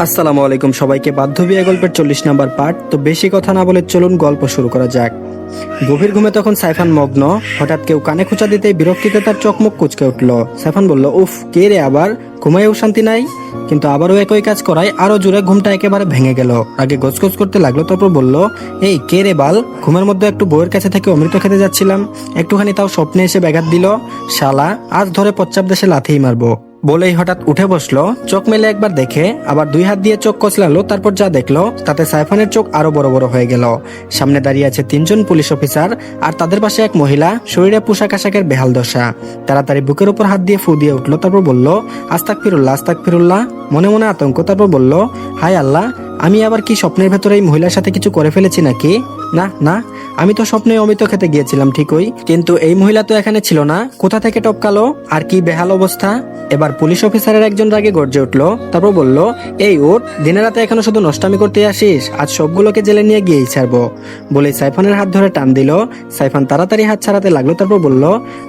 আসসালামু আলাইকুম সবাইকে। বাধ্য বিয়ে গল্পের 40 নাম্বার পার্ট। তো বেশি কথা না বলে চলুন গল্প শুরু করা যাক। গভীর ঘুমে তখন সাইফান মগ্ন। হঠাৎ কেউ কানে খোঁচা দিতেই বিরক্তিতে তার চোখ-মুখ কুঁচকে উঠল। সাইফান বলল, উফ, কে রে আবার? ঘুমায়েও শান্তি নাই। কিন্তু আবারও একই কাজ করায় আরো জোরে ঘুমটা একেবারে ভেঙে গেল। আগে গজগজ করতে লাগলো, তারপর বলল, এই কে রে বাল? ঘুমের মধ্যে একটু বউয়ের কাছে থেকে অমৃত খেতে যাচ্ছিলাম, একটুখানি তাও স্বপ্নে এসে ব্যাঘাত দিল। শালা, আজ ধরে পশ্চাৎ দেশে লাথিই মারবো। বলেই হঠাৎ উঠে বসলো। চোখ মেলে একবার দেখে আবার দুই হাত দিয়ে চোখ কচলালো। তারপর যা দেখলো তাতে সাইফানের চোখ আরো বড় বড় হয়ে গেল। সামনে দাঁড়িয়ে আছে 3 জন পুলিশ অফিসার, আর তাদের পাশে এক মহিলা, শরীরে পোশাক আশাকের বেহাল দশা। তাড়াতাড়ি বুকের উপর হাত দিয়ে ফু দিয়ে উঠলো। তারপর বলল, আস্তাগফিরুল্লাহ আস্তাগফিরুল্লাহ। মনে মনে আতঙ্ক। তারপর বলল, হায় আল্লাহ, আমি আবার কি স্বপ্নের ভেতরে এই মহিলার সাথে কিছু করে ফেলেছি নাকি? না না, আমি তো স্বপ্নে অমৃত খেতে গিয়েছিলাম ঠিকই, কিন্তু এই মহিলা তো এখানে ছিল না। কোথা থেকে টপকালো? আর কি বেহাল অবস্থা! এবার পুলিশ অফিসারের একজন রাগে গর্জে উঠলো। তারপর বলল, এই ওঠ, দিনে রাতে এখনো শুধু নষ্টামি করতে আসিস? আজ সবগুলোকে জেলে নিয়ে গিয়েই ছাড়বো। বলে সাইফানের হাত ধরে টান দিল। সাইফান তাড়াতাড়ি হাত ছাড়াতে লাগলো। তারপর বলল,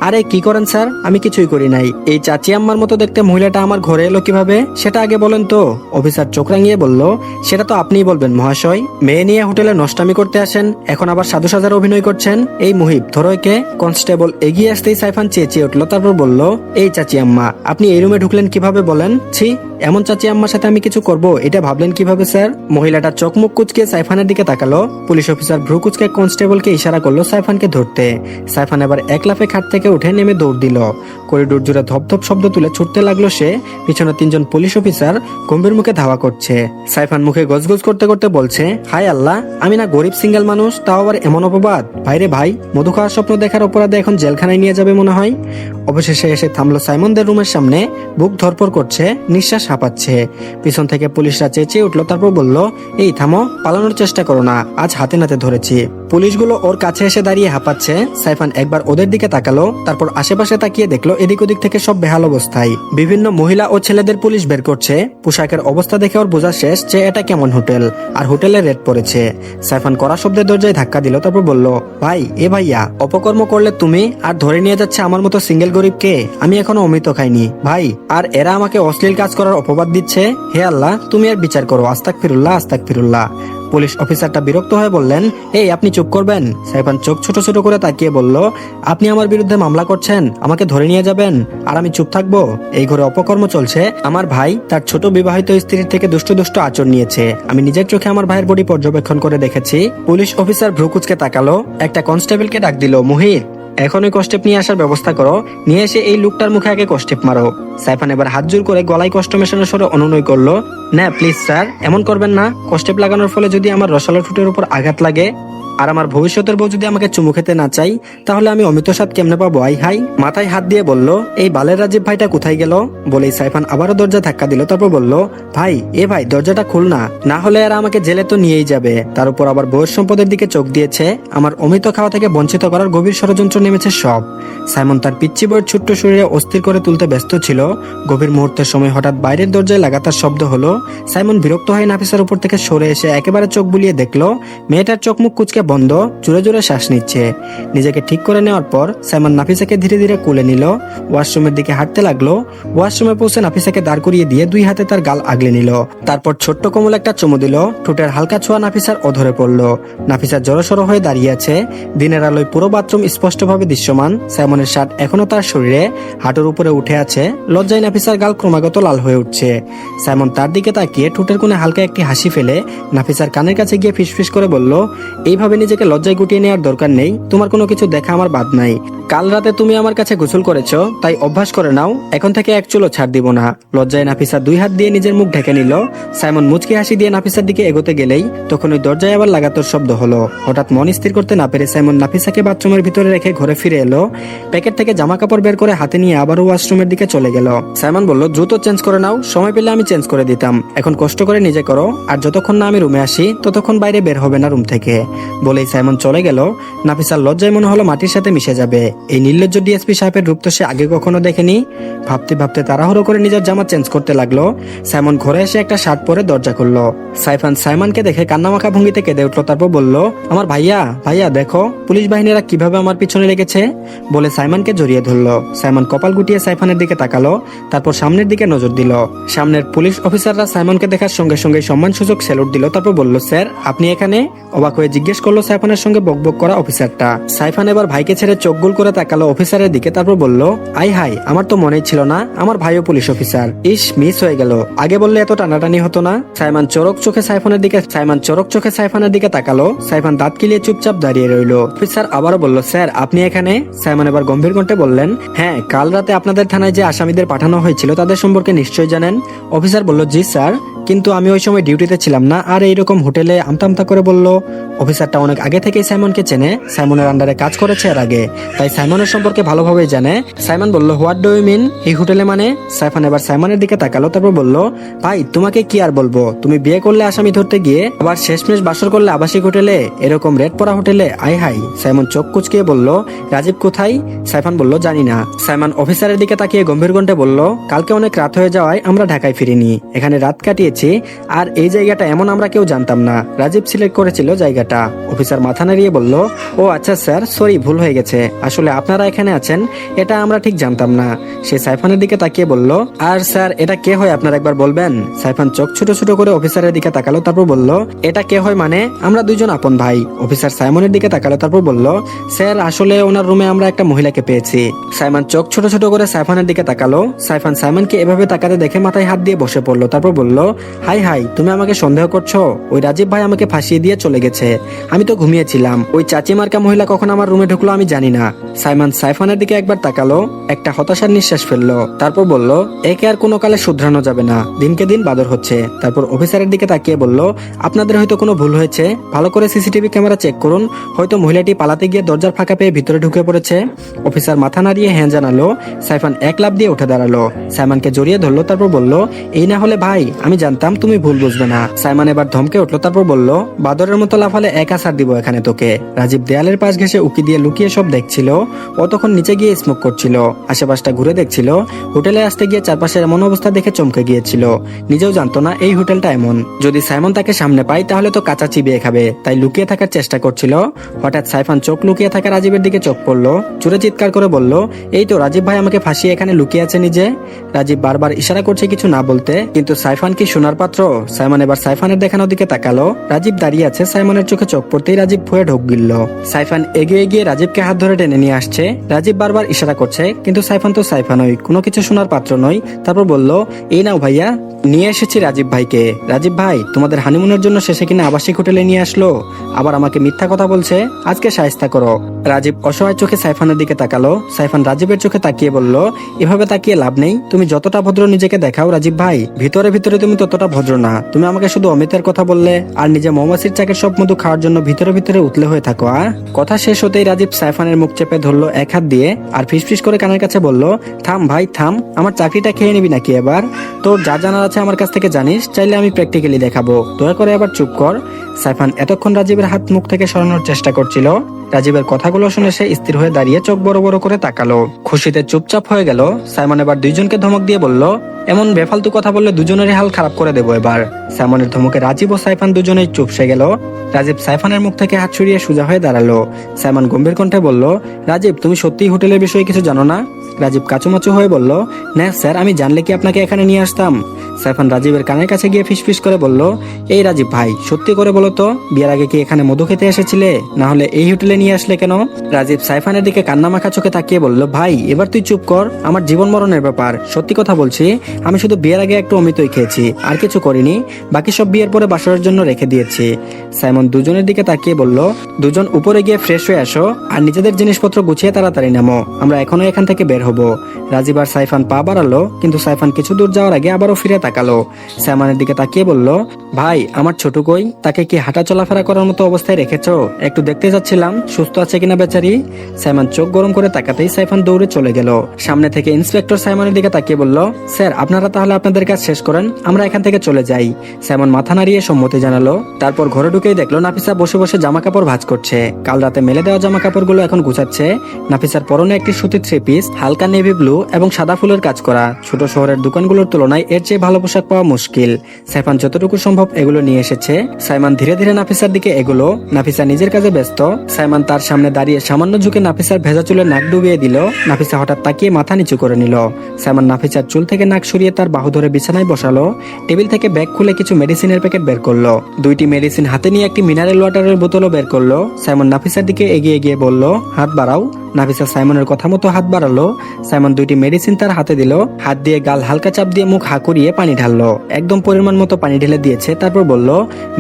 আরে কি করেন স্যার? আমি কিছুই করি নাই। এই চাচি আম্মার মতো দেখতে মহিলাটা আমার ঘরে এলো কিভাবে, সেটা আগে বলেন তো। অফিসার চোখ রাঙিয়ে বলল, সেটা তো আপনিই বলবেন মহাশয়। মেয়ে নিয়ে হোটেলে নষ্টামি করতে আসেন, এখন আবার সাধু সাজার অভিনয় করছেন। এই মুহিব, ধরো একে। কনস্টেবল এগিয়ে আসতেই সাইফান চেঁচিয়ে উঠলো। তারপর বলল, এই চাচি আম্মা, আপনি এই রুমে ঢুকলেন কিভাবে বলেন? ছি, এমন চাচি আম্মার সাথে আমি কিছু করব এটা ভাবলেন কিভাবে স্যার? মহিলাটা চোখ মুখ কুচকে সাইফানের দিকে তাকালো। পুলিশ অফিসার ভ্রু কুচকে কনস্টেবলকে ইশারা করলো সাইফানকে ধরতে। সাইফান এবার এক লাফে খাট থেকে উঠে নেমে দৌড় দিল। করিডোর জুড়ে ধপধপ শব্দ তুলে ছুটতে লাগলো সে। পিছনে 3 জন পুলিশ অফিসার গম্ভীর মুখে ধাওয়া করছে। সাইফান মুখে গজগজ করতে করতে বলছে, হায় আল্লাহ, আমি না গরিব সিঙ্গেল মানুষ, তাও আবার এমন অপবাদ! ভাইরে ভাই, মধু খাওয়ার স্বপ্ন দেখার অপরাধে এখন জেলখানায় নিয়ে যাবে মনে হয়। অবশেষে এসে থামলো সাইমনদের রুমের সামনে। বুক ধরপড় করছে, নিঃশ্বাস হাঁপাচ্ছে। পিছন থেকে পুলিশরা চেঁচিয়ে উঠলো। তারপর বলল, এই থামো, পালানোর চেষ্টা করো না, আজ হাতে নাতে ধরেছি। পুলিশগুলো ওর কাছে এসে দাঁড়িয়ে হাঁপাচ্ছে। সাইফান একবার ওদের দিকে তাকালো, তারপর আশেপাশে তাকিয়ে দেখলো এদিক ওদিক থেকে সব বেহাল অবস্থায়। বিভিন্ন মহিলা ও ছেলেদের পুলিশ বের করছে। পোশাকের অবস্থা দেখে ওর বোঝা শেষ যে এটা কেমন হোটেল, আর হোটেলে রেড পড়েছে। সাইফান কড়া শব্দের দরজায় ধাক্কা দিল। তারপর বলল, ভাই, এ ভাইয়া, অপকর্ম করলে তুমি, আর ধরে নিয়ে যাচ্ছে আমার মতো সিঙ্গেল গরিবকে। আমি এখনো অমৃত খাইনি ভাই, আর এরা আমাকে অশ্লীল কাজ করার অপবাদ দিচ্ছে। হে আল্লাহ, তুমি আর বিচার করো। আস্তাগফিরুল্লাহ আস্তাগফিরুল্লাহ। পুলিশ অফিসারটা বিরক্ত হয়ে বললেন, এই আপনি চুপ করবেন? সাইফান চোখ ছোট ছোট করে তাকিয়ে বলল, আপনি আমার বিরুদ্ধে মামলা করছেন, আমাকে ধরে নিয়ে যাবেন, আর আমি চুপ থাকবো? এই ঘরে অপকর্ম চলছে। আমার ভাই তার ছোট বিবাহিত স্ত্রীর থেকে দুষ্ট দুষ্ট আচরণ নিয়েছে। আমি নিজের চোখে আমার ভাইয়ের বডি পর্যবেক্ষণ করে দেখেছি। পুলিশ অফিসার ভ্রু কুঁচকে তাকালো। একটা কনস্টেবলকে ডাক দিল, মুহিত, এখন ওই কষ্টেপ নিয়ে আসার ব্যবস্থা করো, নিয়ে এসে এই লোকটার মুখে আগে কষ্টেপ মারো। সাইফান এবার হাত জোর করে গলায় কষ্ট মেশানোর স্বরে অনুনয় করলো, না প্লিজ স্যার, এমন করবেন না। কষ্টেপ লাগানোর ফলে যদি আমার রসালো ঠোঁটের উপর আঘাত লাগে, আর আমার ভবিষ্যতের বউ যদি আমাকে চুমু খেতে না চাই, তাহলে আমি অমৃত স্বাদ কেমনে পাবো? আই হাই। মাথায় হাত দিয়ে বলল, এই বালের রাজীব ভাইটা কোথায় গেল? বলেই সাইফান আবারও দরজা ধাক্কা দিল। তারপর বলল, ভাই, এ ভাই, দরজাটা খুল না, না হলে এরা আমাকে জেলে তো নিয়েই যাবে। তার উপর আবার বউয়ের সম্পদের দিকে চোখ দিয়েছে। আমার অমৃত খাওয়া থেকে বঞ্চিত করার গভীর ষড়যন্ত্র নেমেছে সব। সাইমন তার পিচ্চি বউয়ের ছোট্ট শরীরে অস্থির করে তুলতে ব্যস্ত ছিল। গভীর মুহূর্তের সময় হঠাৎ বাইরের দরজায় লাগাতার শব্দ হলো। সাইমন বিরক্ত হয়ে নাফিসার উপর থেকে সরে এসে একেবারে চোখ বুলিয়ে দেখলো মেয়েটার চোখ মুখ কুচকে বন্ধ, জোরে জোরে শ্বাস নিচ্ছে। নিজেকে ঠিক করে নেওয়ার পর সাইমন নাফিসাকে ধীরে ধীরে কোলে নিল। ওয়াশরুমের দিকে হাঁটতে লাগলো। ওয়াশরুমে পৌঁছে নাফিসাকে দাঁড় করিয়ে দিয়ে 2 হাতে তার গাল আগলে নিল। তারপর ছোট্ট কোমল একটা চুমু দিল। ঠোঁটের হালকা ছোঁয়া নাফিসার অধরে পড়লো। নাফিসা জড়সড় হয়ে দাঁড়িয়ে আছে। দিনের আলোয় পুরো বাথরুম স্পষ্টভাবে দৃশ্যমান। সাইমনের শার্ট এখনো তার শরীরে, হাঁটুর উপরে উঠে আছে। লজ্জায় নাফিসার গাল ক্রমাগত লাল হয়ে উঠছে। সাইমন তার দিকে তাকিয়ে ঠোঁটের কোণে হালকা একটি হাসি ফেলে নাফিসার কানের কাছে গিয়ে ফিসফিস করে বলল, এইভাবে নিজেকে লজ্জায় গুটিয়ে নেওয়ার দরকার নেই। তোমার কোনো কিছু দেখা আমার বাদ নাই। কাল রাতে তুমি আমার কাছে গোসল করেছো, তাই অভ্যাস করে নাও। এখন থেকে এক চুলও ছাড় দিব না। লজ্জায় নাফিসা 2 হাত দিয়ে নিজের মুখ ঢেকে নিল। সাইমন মুচকি হাসি দিয়ে নাফিসার দিকে এগোতে গেলেই তখন ওই দরজায় আবার লাগাতার শব্দ হলো। হঠাৎ মন স্থির করতে না পেরে সাইমন নাফিসাকে বাথরুমের ভিতরে রেখে ঘরে ফিরে এলো। প্যাকেট থেকে জামা কাপড় বের করে হাতে নিয়ে আবারও ওয়াশরুমের দিকে চলে গেল। সাইমন বলল, জুতো চেঞ্জ করে নাও, সময় পেলে আমি চেঞ্জ করে দিতাম। এখন কষ্ট করে নিজে করো, আর যতক্ষণ না আমি রুমে আসি ততক্ষণ বাইরে বের হবে না রুম থেকে। বলেই সাইমন চলে গেল। নাফিসার লজ্জায় মনে হলো মাটির সাথে মিশে যাবে। এই নির্লজ্জ ডিএসপি সাহেবের রূপ তো সে আগে কখনো দেখেনি। ভাবতে ভাবতে তাড়াহুড়ো করে নিজের জামা চেঞ্জ করতে লাগলো। সাইমন ঘরে এসে একটা শার্ট পরে দরজা খুললো। সাইফান সাইমনকে দেখে কান্নামাখা ভঙ্গিতে কেঁদে উঠলো। তারপর বলল, আমার ভাইয়া ভাইয়া দেখো পুলিশ বাহিনীরা কিভাবে আমার পিছনে লেগেছে, বলে সাইমনকে জড়িয়ে ধরলো। সাইমন কপাল গুটিয়ে সাইফানের দিকে তাকালো, তারপর সামনের দিকে নজর দিল। সামনের পুলিশ অফিসাররা সাইমনকে দেখার সঙ্গে সঙ্গে সম্মানসূচক স্যালুট দিল। তারপর বলল, স্যার আপনি এখানে? অবাক হয়ে জিজ্ঞেস করলো সাইফানের সঙ্গে বকবক করা অফিসারটা। সাইফান এবার ভাইকে ছেড়ে চোখ গোল করে তাকালো অফিসারের দিকে। তারপর বলল, আই হাই, আমার তো মনেই ছিল না আমার ভাইও পুলিশ অফিসার। ইস, মিস হয়ে গেল, আগে বললে এত টানাটানি হতো না। সাইমন চোরক চোখে সাইফানের দিকে তাকালো। সাইফান দাঁত কিলিয়ে চুপচাপ দাঁড়িয়ে রইল। অফিসার আবারও বলল, স্যার আপনি এখানে? সাইমন এবার গম্ভীর কণ্ঠে বললেন, হ্যাঁ, কাল রাতে আপনাদের থানায় যে আসামিদের পাঠানো হয়েছিল তাদের সম্পর্কে নিশ্চয়ই জানেন। অফিসার বলল, জি স্যার, কিন্তু আমি ওই সময় ডিউটিতে ছিলাম না। আর এইরকম হোটেলে আমতা করে বলল। অফিসারটা অনেক আগে থেকেই সাইমনকে চেনে, সাইমনের আন্ডারে কাজ করেছে এর আগে, তাই সাইমনের সম্পর্কে ভালোভাবেই জানে। সাইমন বলল, হোয়াট ডু ইউ মিন এই হোটেলে মানে? সাইফান এবার সাইমনের দিকে তাকালো, তারপর বলল, ভাই তোমাকে কি আর বলবো, তুমি বিয়ে করলে আসামি ধরতে গিয়ে আবার শেষমেশ বাসর করলে আবাসিক হোটেলে, এরকম রেট পড়া হোটেলে। I high. সাইমন চোখ কুচকিয়ে বলল, রাজীব কোথায়? সাইফান বলল, জানি না। সাইমন অফিসারের দিকে তাকিয়ে গম্ভীর কণ্ঠে বলল, কালকে অনেক রাত হয়ে যাওয়ায় আমরা ঢাকায় ফিরিনি, এখানে রাত কাটিয়েছি। আর এই জায়গাটা এমন আমরা কেউ জানতাম না, রাজীব সিলেক্ট করেছিল জায়গাটা। অফিসার মাথা নাড়িয়ে বলল, ও আচ্ছা স্যার, সরি, ভুল হয়ে গেছে, আসলে আপনারা এখানে আছেন এটা আমরা ঠিক জানতাম না। সে সাইফানের দিকে তাকিয়ে বলল, আর স্যার এটা কে হয় আপনার একবার বলবেন? সাইফান চোখ ছোট ছোট করে অফিসারের দিকে তাকালো, তারপর বলল, এটা কে হয় মানে? আমরা দুইজন আপন ভাই। অফিসার সাইমনের দিকে তাকালো, তারপর বলল, স্যার আসলে ওনার রুমে আমরা একটা মহিলাকে পেয়েছি। সাইমন চোখ ছোট ছোট করে সাইফানের দিকে তাকালো। সাইফান সাইমনকে এভাবে তাকাতে দেখে মাথায় হাত দিয়ে বসে পড়লো। তারপর বলল, হাই হাই, তুমি আমাকে সন্দেহ করছো? ওই রাজীব ভাই আমাকে ফাঁসিয়ে দিয়ে চলে গেছে, আমি তো ঘুমিয়েছিলাম। ওই চাচি মার্কা মহিলা কখন আমার রুমে ঢুকলো আমি জানি না। সাইমন সাইফানের দিকে একবার তাকালো, একটা হতাশার নিঃশ্বাস ফেললো, তারপর বলল, একে আর কোনো কালে শুধরানো যাবে না, দিনকে দিন বাদর হচ্ছে। তারপর অফিসারের দিকে তাকিয়ে বলল, আপনাদের হয়তো কোনো ভুল হয়েছে, ভালো করে সিসিটিভি ক্যামেরা চেক করুন, হয়তো মহিলাটি পালাতে গিয়ে দরজার ফাঁকা পেয়ে ভিতরে ঢুকে পড়েছে। অফিসার মাথা নাড়িয়ে হ্যাঁ জানালো। সাইফান এক লাফ দিয়ে উঠে দাঁড়ালো, সাইমনকে জড়িয়ে ধরলো, তারপর বলল, এই না হলে ভাই আমি জানতাম তুমি ভুল বুঝবে না। সাইমন এবার ধমকে উঠলো, তারপর বলল, বাদরের মতো লাফালে এক আছাড় দিব এখানে তোকে। রাজীব দেয়ালের পাশ ঘেঁষে উকি দিয়ে লুকিয়ে সব দেখছিল। ও তখন নিচে গিয়ে স্মোক করছিল, আশেপাশটা ঘুরে দেখছিল। হোটেলে আসতে গিয়ে চারপাশের এমন অবস্থা দেখে চমকে গিয়েছিল, নিজেও জানতো না এই হোটেলটা এমন। যদি সাইমন তাকে সামনে পায় তাহলে তো কাঁচা চিবিয়ে খাবে, তাই লুকিয়ে থাকার চেষ্টা করছিল। হঠাৎ সাইফান চোখ লুকিয়ে থাকা রাজীবের দিকে চোখ পড়লো, জোরে চিৎকার করে বলল, এই তো রাজীব ভাই আমাকে ফাঁসিয়ে এখানে লুকিয়ে আছে নিজে। রাজীব বারবার ইশারা করছে কিছু না বলতে, কিন্তু সাইফান কি শোনার পাত্র? সাইমন এবার সাইফানের দেখানোর দিকে তাকালো, রাজীব দাঁড়িয়ে আছে। সাইমনের চোখে চোখ পড়তেই রাজীব ভয়ে ঢোক গিলল। সাইফান এগিয়ে গিয়ে রাজীবকে হাত ধরে টেনে নিয়ে আসছে। রাজীব বারবার ইশারা করছে, কিন্তু সাইফান তো সাইফানই, কোনো কিছু শোনার পাত্র নয়। তারপর বলল, এই নাও ভাইয়া, নিয়ে এসেছি রাজীব ভাইকে। রাজীব ভাই তোমাদের হানিমুনের জন্য শেষে কিনা আবাসিক হোটেলে নিয়ে আসলো, আবার আমাকে মিথ্যা কথা বলছে, আজকে শায়েস্তা করো। রাজীব অসহায় চোখে সাইফানের দিকে তাকালো। সাইফান রাজীবের চোখে তাকিয়ে বলল, এভাবে তাকিয়ে লাভ নেই, তুমি যতটা ভদ্র নিজেকে দেখাও রাজীব ভাই, ভিতরে ভিতরে তুমি ততটা ভদ্র না। তুমি আমাকে শুধু অমিতের কথা বললে আর নিজে মৌমাছির চাকের সব মধু খাওয়ার জন্য ভিতরে ভিতরে উতলে হয়ে থাকো। কথা শেষ হতেই রাজীব সাইফানের মুখ চেপে ধরলো এক হাত দিয়ে, আর ফিসফিস করে কানের কাছে বলল, থাম ভাই থাম, আমার চাকরিটা খেয়ে নিবি নাকি এবার? তোর যা জানার আছে আমার কাছ থেকে জানিস, চাইলে আমি প্র্যাকটিক্যালি দেখাবো, দয়া করে এবার চুপ কর। সাইফান এতক্ষণ রাজীবের হাত মুখ থেকে সরানোর চেষ্টা করছিল। রাজীবের কথাগুলো শুনে সে স্থির হয়ে দাঁড়িয়ে চোখ বড় বড় করে তাকালো, খুশিতে চুপচাপ হয়ে গেল। সাইমন এবার দুইজনকে ধমক দিয়ে বলল, এমন বেফালতু কথা বললে দুজনেরই হাল খারাপ করে দেবো এবার। সাইমনের ধমকে রাজীব ও সাইফান দুজনেই চুপসে গেল। রাজীব সাইফানের মুখ থেকে হাত সরিয়ে সোজা হয়ে দাঁড়ালো। সাইমন গম্ভীর কণ্ঠে বলল, রাজীব তুমি সত্যিই হোটেলের বিষয়ে কিছু জানো না? রাজীব কাচুমাচু হয়ে বলল, না স্যার, আমি জানলে কি আপনাকে এখানে নিয়ে আসতাম? সাইফান রাজীবের কানের কাছে গিয়ে ফিসফিস করে বলল, এই রাজীব ভাই সত্যি করে বলো তো, বিয়ের আগে কি এখানে মধু খেতে এসেছিলে, না হলে এই হোটেলে নিয়ে আসলে কেন? রাজীব সাইফানের দিকে কান্নামাখা চোখে তাকিয়ে বলল, ভাই এবার তুই চুপ কর, আমার জীবন মরণের ব্যাপার, সত্যি কথা বলছি, আমি শুধু বিয়ের আগে একটু অমিতই খেয়েছি, আর কিছু করিনি, বাকি সব বিয়ের পরে বাসরের জন্য রেখে দিয়েছি। সাইমন দুজনের দিকে তাকিয়ে বলল, দুজন উপরে গিয়ে ফ্রেশ হয়ে আসো আর নিজেদের জিনিসপত্র গুছিয়ে তাড়াতাড়ি নামো, আমরা এখনো এখান থেকে বের হব। হব। রাজীব আর সাইফান পা বাড়ালো, কিন্তু সাইফান কিছু দূর যাওয়ার আগে আবারও ফিরে তাকালো। সাইমানের দিকে তাকিয়ে বলল, ভাই আমার ছোট কই? তাকে কি হাঁটা চলাফেরা করার মতো অবস্থায় রেখেছো? একটু দেখতে যাচ্ছিলাম সুস্থ আছে কিনা বেচারি। সাইমন চোখ গরম করে তাকাতেই সাইফান দৌড়ে চলে গেল। সামনে থেকে ইন্সপেক্টর সাইমনের দিকে তাকিয়ে বলল, স্যার আপনারা তাহলে আপনাদের কাজ শেষ করেন, আমরা এখান থেকে চলে যাই। সাইমন মাথা নাড়িয়ে সম্মতি জানালো। তারপর ঘরে ঢুকেই দেখলো নাফিসা বসে বসে জামা কাপড় ভাঁজ করছে। কাল রাতে মেলে দেওয়া জামা কাপড়গুলো এখন গুছাচ্ছে। নাফিসার পরনে একটি সুতির থ্রি পিস, হালকা নেভি ব্লু এবং সাদা ফুলের কাজ করা। ছোট শহরের দোকানগুলোর তুলনায় এর চেয়ে ভালো পোশাক পাওয়া মুশকিল। সাইফান যতটুকু সম্ভব এগুলো নিয়ে এসেছে। সাইমান ধীরে ধীরে নাফিসার দিকে এগুলো। নাফিসা নিজের কাজে ব্যস্ত। সাইমান তার সামনে দাঁড়িয়ে সামান্য ঝুঁকে নাফিসার ভেজা চুলে নাক ডুবিয়ে দিল। নাফিসা হঠাৎ তাকিয়ে মাথা নিচু করে নিল। সাইমান নাফিসার চুল থেকে নাক সরিয়ে তার বাহু ধরে বিছানায় বসালো। টেবিল থেকে ব্যাগ খুলে কিছু মেডিসিনের প্যাকেট বের করলো। দুইটি মেডিসিন হাতে নিয়ে একটি মিনারেল ওয়াটারের বোতলও বের করলো। সাইমন নাফিসার দিকে এগিয়ে গিয়ে বলল, হাত বাড়াও। নাফিসা সাইমনের কথা মতো হাত বাড়ালো। সাইমন দুইটি মেডিসিন তার হাতে দিল। হাত দিয়ে গাল হালকা চাপ দিয়ে মুখ হা করিয়ে পানি ঢাললো। একদম পরিমাণ মতো পানি ঢেলে দিয়েছে। তারপর বলল,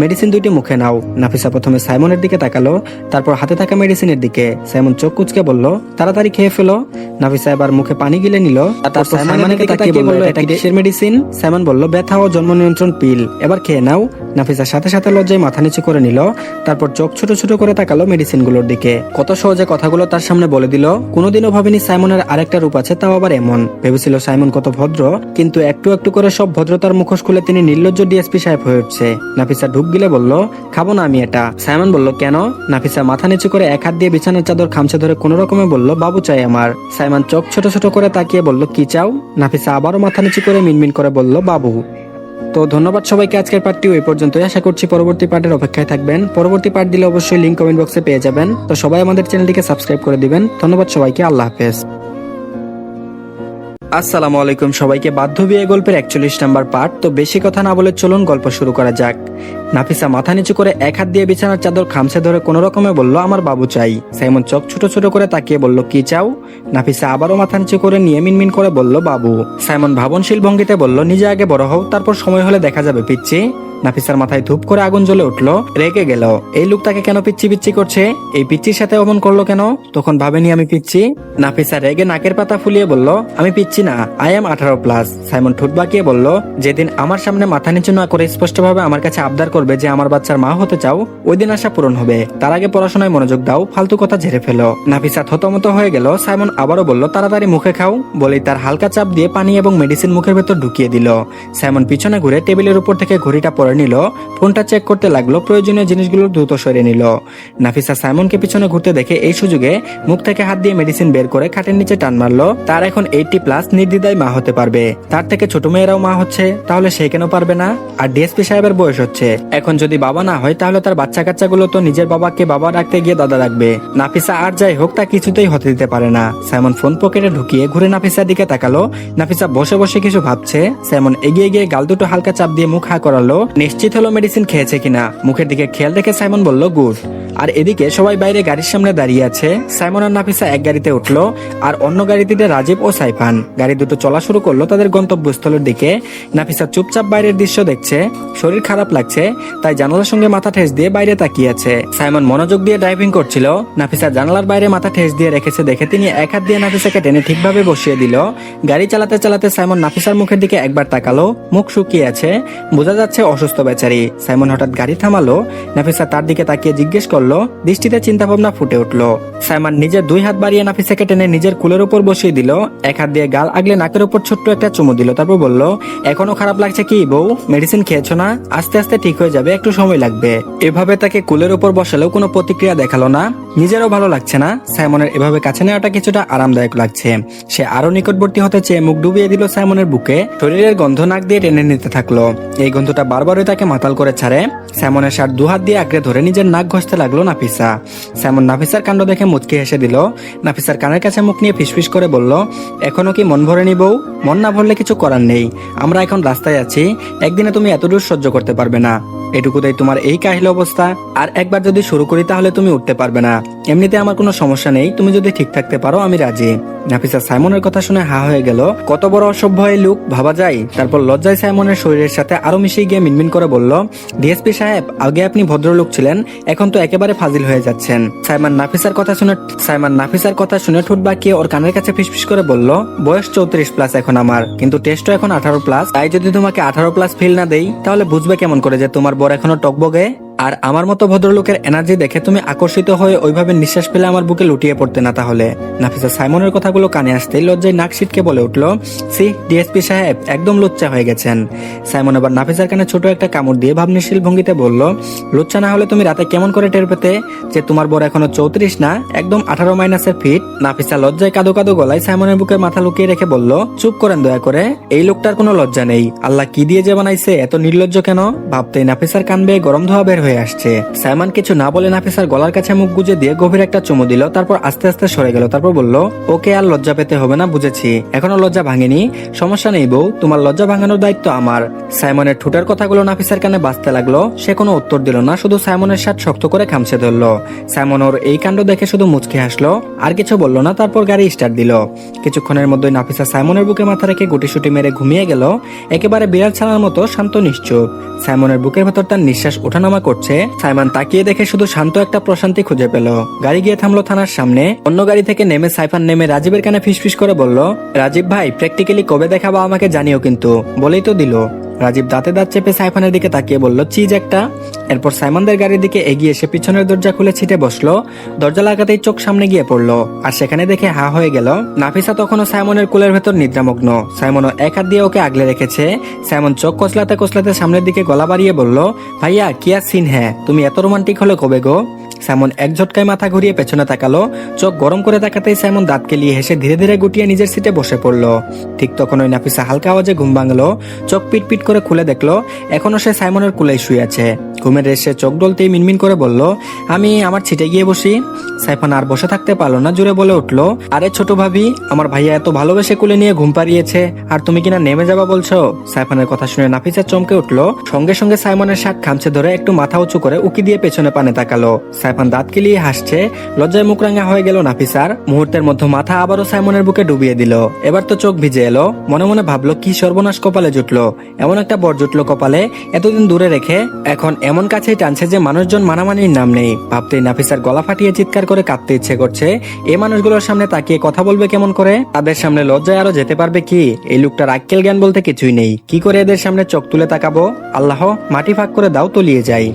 মেডিসিন দুইটি মুখে নাও। নাফিসা প্রথমে সাইমনের দিকে তাকালো, তারপর হাতে থাকা মেডিসিনের দিকে। সাইমন চোখ কুচকে বলল, তাড়াতাড়ি খেয়ে ফেলো। নাফিসা এবার মুখে পানি গিলে নিল। তারপর সাইমনের দিকে তাকিয়ে বলল, এটা কিসের মেডিসিন? সাইমন বলল, ব্যথা ও জন্ম নিয়ন্ত্রণ পিল, এবার খেয়ে নাও। নাফিসার সাথে সাথে লজ্জায় মাথা নিচু করে নিল। তারপর চোখ ছোট ছোট করে তাকালো মেডিসিনগুলোর দিকে। কত সহজে কথাগুলো তার সামনে বলে দিল। কোনোদিনও ভাবেনি সাইমনের আরেকটা রূপ আছে, তাও আবার এমন। ভেবেছিল সাইমন কত ভদ্র, কিন্তু একটু একটু করে সব ভদ্রতার মুখোশ খুলে তিনি নির্লজ্জ ডিএসপি সাহেব হয়ে উঠছে। নাফিসা ঢুক গিলে বলল, খাবো না আমি এটা। সাইমন বলল, কেন? নাফিসা মাথা নিচু করে এক হাত দিয়ে বিছানার চাদর খামচে ধরে কোন রকমে বলল, বাবু চাই আমার। সাইমন চোখ ছোট ছোট করে তাকিয়ে বলল, কি চাও? নাফিসা আবারও মাথা নিচু করে মিনমিন করে বলল, বাবু। তো ধন্যবাদ সবাইকে, আজকের পার্টটি ওই পর্যন্তই। আশা করছি পরবর্তী পার্টের অপেক্ষায় থাকবেন। পরবর্তী পার্ট দিলে অবশ্যই লিংক কমেন্ট বক্সে পেয়ে যাবেন। তো সবাই আমাদের চ্যানেলটিকে সাবস্ক্রাইব করে দিবেন। ধন্যবাদ সবাইকে, আল্লাহ হাফেজ। আসসালামু আলাইকুম সবাইকে। বাধ্য বিয়ে গল্পের 41 নাম্বার পার্ট। তো বেশি কথা না বলে চলুন গল্প শুরু করা যাক। নাফিসা মাথা নিচু করে এক হাত দিয়ে বিছানার চাদর খামছে ধরে কোন রকমে বলল, আমার বাবু চাই। সাইমন চোখ ছোট ছোট করে তাকিয়ে বলল, কি চাও? নাফিসা আবারও মাথা নিচু করে নিয়ে মিনমিন করে বলল, বাবু। সাইমন ভাবনশীল ভঙ্গিতে বলল, নিজে আগে বড় হও, তারপর সময় হলে দেখা যাবে পিচ্ছি। নাফিসার মাথায় ধূপ করে আগুন জ্বলে উঠলো। রেগে গেল, এই লোকটাকে কেন পিচ্ছি পিচ্ছি করছে? এই পিচ্ছির সাথে অমন করলো কেন? তখন ভাবেনি আমি পিচ্ছি। নাফিসা রেগে নাকের পাতা ফুলিয়ে বলল, আমি পিচ্ছি না, আই এম 18+। সাইমন ঠোঁট বাঁকিয়ে বলল, যেদিন আমার সামনে মাথা নিচু না করে স্পষ্টভাবে আমার কাছে আবদার করবে যে আমার বাচ্চার মা হতে চাও, ওই দিন আশা পূরণ হবে। তার আগে পড়াশোনায় মনোযোগ দাও, ফালতু কথা ঝেড়ে ফেলো। নাফিসা থতমত হয়ে গেল। সাইমন আবারও বলল, তাড়াতাড়ি মুখে খাও। বলেই তার হালকা চাপ দিয়ে পানি এবং মেডিসিন মুখের ভেতর ঢুকিয়ে দিল। সাইমন পিছনে ঘুরে টেবিলের উপর থেকে ঘড়িটা পরে নিল। ফোনটা চেক করতে লাগলো। প্রয়োজনীয় জিনিসগুলো দ্রুত সরিয়ে নিল। নাফিসা সাইমনকে পিছনে ঘুরতে দেখে এই সুযোগে মুখ থেকে হাত দিয়ে মেডিসিন বের করে খাটের নিচে টান মারলো। তার এখন 80+, নির্দ্বিধায় মা হতে পারবে। তার থেকে ছোট মেয়েরাও মা হচ্ছে, তাহলে সে কেন পারবে না? আর ডিএসপি সাহেবের বয়স হচ্ছে, এখন যদি বাবা না হয় তাহলে তার বাচ্চা কাচ্চাগুলো তো নিজের বাবাকে বাবা রাখতে গিয়ে দাদা রাখবে। নাফিসা আর যাই হোক তা কিছুতেই হতে দিতে পারে না। সাইমন ফোন পকেটে ঢুকিয়ে ঘুরে নাফিসার দিকে তাকালো। নাফিসা বসে বসে কিছু ভাবছে। সাইমন এগিয়ে গিয়ে গাল দুটো হালকা চাপ দিয়ে মুখ হা করালো। নিশ্চিত হলো মেডিসিন খেয়েছে কিনা। মুখের দিকে খেয়াল রেখে সাইমন বলল, গুড। আর এদিকে সবাই বাইরে গাড়ির সামনে দাঁড়িয়ে আছে। সাইমন আর নাফিসা এক গাড়িতে উঠলো, আর অন্য গাড়িতে রাজীব ও সাইফান। গাড়ি দুটো চলা শুরু করলো তাদের গন্তব্যস্থলের দিকে। নাফিসা চুপচাপ বাইরের দৃশ্য দেখছে। শরীর খারাপ লাগছে, তাই জানালার সঙ্গে মাথা ঠেস দিয়ে বাইরে তাকিয়ে আছে। সাইমন মনোযোগ দিয়ে ড্রাইভিং করছিল। নাফিসা জানালার বাইরে মাথা ঠেস দিয়ে রেখেছে দেখে তিনি এক হাত দিয়ে নাফিসাকে টেনে ঠিকভাবে বসিয়ে দিল। গাড়ি চালাতে চালাতে সাইমন নাফিসার মুখের দিকে একবার তাকালো। মুখ শুকিয়ে আছে, বোঝা যাচ্ছে অসুস্থ বেচারি। সাইমন হঠাৎ গাড়ি থামালো। নাফিসা তার দিকে তাকিয়ে জিজ্ঞেস করলো। দৃষ্টিতে চিন্তা ভাবনা ফুটে উঠলো। সাইমন নিজের দুই হাত বাড়িয়ে নাফিসাকে টেনে নিজের কুলের উপর বসিয়ে দিল। এক হাত দিয়ে গাল আগলে নাকের উপর ছোট্ট একটা চুমু দিল। তারপর বলল, এখনো খারাপ লাগছে কি বউ? মেডিসিন খেয়েছো না? আস্তে আস্তে ঠিক হয়ে যাবে, একটু সময় লাগবে। এভাবে তাকে কুলের উপর বসালেও কোনো প্রতিক্রিয়া দেখালো না। নিজেরও ভালো লাগছে না। সাইমনের এভাবে কাছে নেওয়াটা কিছুটা আরামদায়ক লাগছে। সে আরো নিকটবর্তী হতে চেয়ে মুখ ডুবিয়ে দিল সাইমনের বুকে। শরীরের গন্ধ নাক দিয়ে টেনে নিতে থাকলো। এই গন্ধটা বারবারই তাকে মাতাল করে ছাড়ে। সাইমনের শার্ট দুহাত দিয়ে আঁকড়ে ধরে নিজের নাক ঘষতে লাগলো নাফিসা। সাইমন নাফিসার কাণ্ড দেখে মুচকি হেসে দিল। নাফিসার কানের কাছে মুখ নিয়ে ফিসফিস করে বলল, এখনো কি মন ভরেনি বউ? মন না ভরলে কিছু করার নেই। আমরা এখন রাস্তায় আছি, একদিনে তুমি এত দূর সহ্য করতে পারবে না। এটুকুতেই তোমার এই কাহিল অবস্থা। আর একবার যদি শুরু করি তাহলে তুমি উঠতে পারবে না। এমনিতে আমার কোনো সমস্যা নেই, তুমি যদি ঠিক থাকতে পারো আমি রাজি। নাফিসা সাইমনের কথা শুনে হা হয়ে গেল। কত বড় অসভ্য এই লোক ভাবা যায়। তারপর লজ্জায় সাইমনের শরীরের সাথে আরো মিশিয়ে গিয়ে মিনমিন করে বলল, ডিএসপি সাহেব, আগে আপনি ভদ্রলোক ছিলেন, এখন তো একেবারে ফাজিল হয়ে যাচ্ছেন। সাইমান নাফিসার কথা শুনে ঠোঁট বাঁকিয়ে ওর কানের কাছে ফিসফিস করে বলল, বয়স 34+ এখন আমার, কিন্তু টেস্টও এখন 18+। তাই যদি তোমাকে 18+ ফিল না দেই তাহলে বুঝবে কেমন করে যে তোমার বর এখনো টকবগে। আর আমার মতো ভদ্রলোকের এনার্জি দেখে তুমি আকর্ষিত হয়ে ওইভাবে নিঃশ্বাস ফেলে আমার বুকে লুটিয়ে পড়তে না তাহলে। নাফিসা সাইমনের কথাগুলো কানে আসতেই লজ্জায় নাক সিটকে বলে উঠল, সি ডিএসপি সাহেব একদম লুচ্চা হয়ে গেছেন। সাইমন আবার নাফিসার কানে ছোট একটা কামড় দিয়ে ভাবনিশীল ভঙ্গিতে বলল, লুচ্চা না হলে তুমি রাতে কেমন করে টের পেতে যে তোমার বর এখনো 34 না, একদম 18 ফিট? নাফিসা লজ্জায় কাদো কাদো গলায় সাইমনের বুকে মাথা লুকিয়ে রেখে বলল, চুপ করেন দয়া করে, এই লোকটার কোনো লজ্জা নেই। আল্লাহ কি দিয়ে যে বানাইছে, এত নির্লজ্জ কেন? ভাবতেই নাফিসার কান বেয়ে গরম ধোয়া বের হয়ে আসছে। সাইমন কিছু না বলে নাফিসার গলার কাছে মুখ গুজে দিয়ে গভীর একটা চুমু দিল, তারপর আস্তে আস্তে সরে গেল। তারপর বলল, ওকে আর লজ্জা পেতে হবে না, বুঝেছি, এখনো লজ্জা ভাঙেনি, সমস্যা নেই বউ, তোমার লজ্জা ভাঙানোর দায়িত্ব আমার। সাইমনের ঠোঁটের কথাগুলো নাফিসার কানে বাজতে লাগলো। সে কোনো উত্তর দিল না, শুধু সাইমনের শার্ট শক্ত করে খামছে ধরল। সাইমন ওর এই কাণ্ড দেখে শুধু মুচকি হাসলো, আর কিছু বলল না। তারপর গাড়ি স্টার্ট দিল। কিছুক্ষণের মধ্যে নাফিসা সাইমনের বুকে মাথা রেখে গুটিসুটি মেরে ঘুমিয়ে গেল, একেবারে বিড়াল ছানার মতো শান্ত নিশ্চুপ। সাইমনের বুকের ভেতর তার নিঃশ্বাস ওঠানামা করছে। সাইমন তাকিয়ে দেখে শুধু শান্ত একটা প্রশান্তি খুঁজে পেল। গাড়ি গিয়ে থামলো থানার সামনে। অন্য গাড়ি থেকে নেমে সাইফান নেমে রাজীবের কানে ফিসফিস করে বলল, রাজীব ভাই, প্র্যাকটিক্যালি কবে দেখাবা আমাকে জানিও কিন্তু। বলেই তো দিল। রাজীব দাঁতে দাঁত চেপে সাইফানের দিকে তাকিয়ে বলল, চিজ একটা। এরপর সাইমনদের গাড়ির দিকে এগিয়ে এসে পিছনের দরজা খুলে ছিটে বসলো। দরজা লাগাতেই চোখ সামনে গিয়ে পড়লো, আর সেখানে দেখে হা হয়ে গেল। নাফিসা তখনও সাইমনের কোলের ভেতর নিদ্রামগ্ন। সাইমনও এক হাত দিয়ে ওকে আগলে রেখেছে। সাইমন চোখ কসলাতে কসলাতে সামনের দিকে গলা বাড়িয়ে বলল, ভাইয়া কি আর সিন, হ্যাঁ তুমি এত রোমান্টিক হলে কবে গো? সাইমন এক ঝটকায় মাথা ঘুরিয়ে পেছনে তাকালো। চোখ গরম করে তাকাতেই সাইমন দাঁত কেলিয়ে হেসে ধীরে ধীরে গুটিয়ে নিজের সিটে বসে পড়লো। ঠিক তখন ওই নাফিসা হালকা আওয়াজে ঘুম ভাঙলো। চোখ পিট পিট করে খুলে দেখলো এখনো সে সাইমনের কুলেই শুয়ে আছে। ঘুমের রেশে চোখ ডলতেই মিনমিন করে বলল, আমি আমার ছিটে গিয়ে বসি। সাইফান আর বসে থাকতে পারলো না, জুড়ে বলে উঠলো, আরে ছোট ভাবি, আমার ভাইয়া এত ভালোবেসে কুলে নিয়ে ঘুম পাড়িয়েছে, আর তুমি কিনা নেমে যাবা বলছো? সাইফানের কথা শুনে নাফিসা চমকে উঠলো। সঙ্গে সঙ্গে সাইমনের শার্ট খামচে ধরে একটু মাথা উঁচু করে উকি দিয়ে পেছনে পানে তাকালো। সাইফান দাঁত কেলিয়ে হাসছে। লজ্জায় মুখ রাঙা হয়ে গেল নাফিসার। মুহূর্তের মধ্যে মাথা আবারও সাইমনের বুকে ডুবিয়ে দিল। এবার তো চোখ ভিজে এলো। মনে মনে ভাবলো, কি সর্বনাশ কপালে জুটলো, এমন একটা বর জুটলো কপালে, এতদিন দূরে রেখে এখন এমন কাছেই টানছে যে মানুষজন মানামানির নাম নেই। ভাবতেই নাফিসার গলা ফাটিয়ে চিৎকার করে কাঁদতে ইচ্ছে করছে। এই মানুষগুলোর সামনে তাকিয়ে কথা বলবে কেমন করে? তাদের সামনে লজ্জায় আরো যেতে পারবে কি? এই লোকটার আক্কেল জ্ঞান বলতে কিছুই নেই। কি করে এদের সামনে চোখ তুলে তাকাবো? আল্লাহ, মাটি ফাঁক করে দাও, তলিয়ে যাই।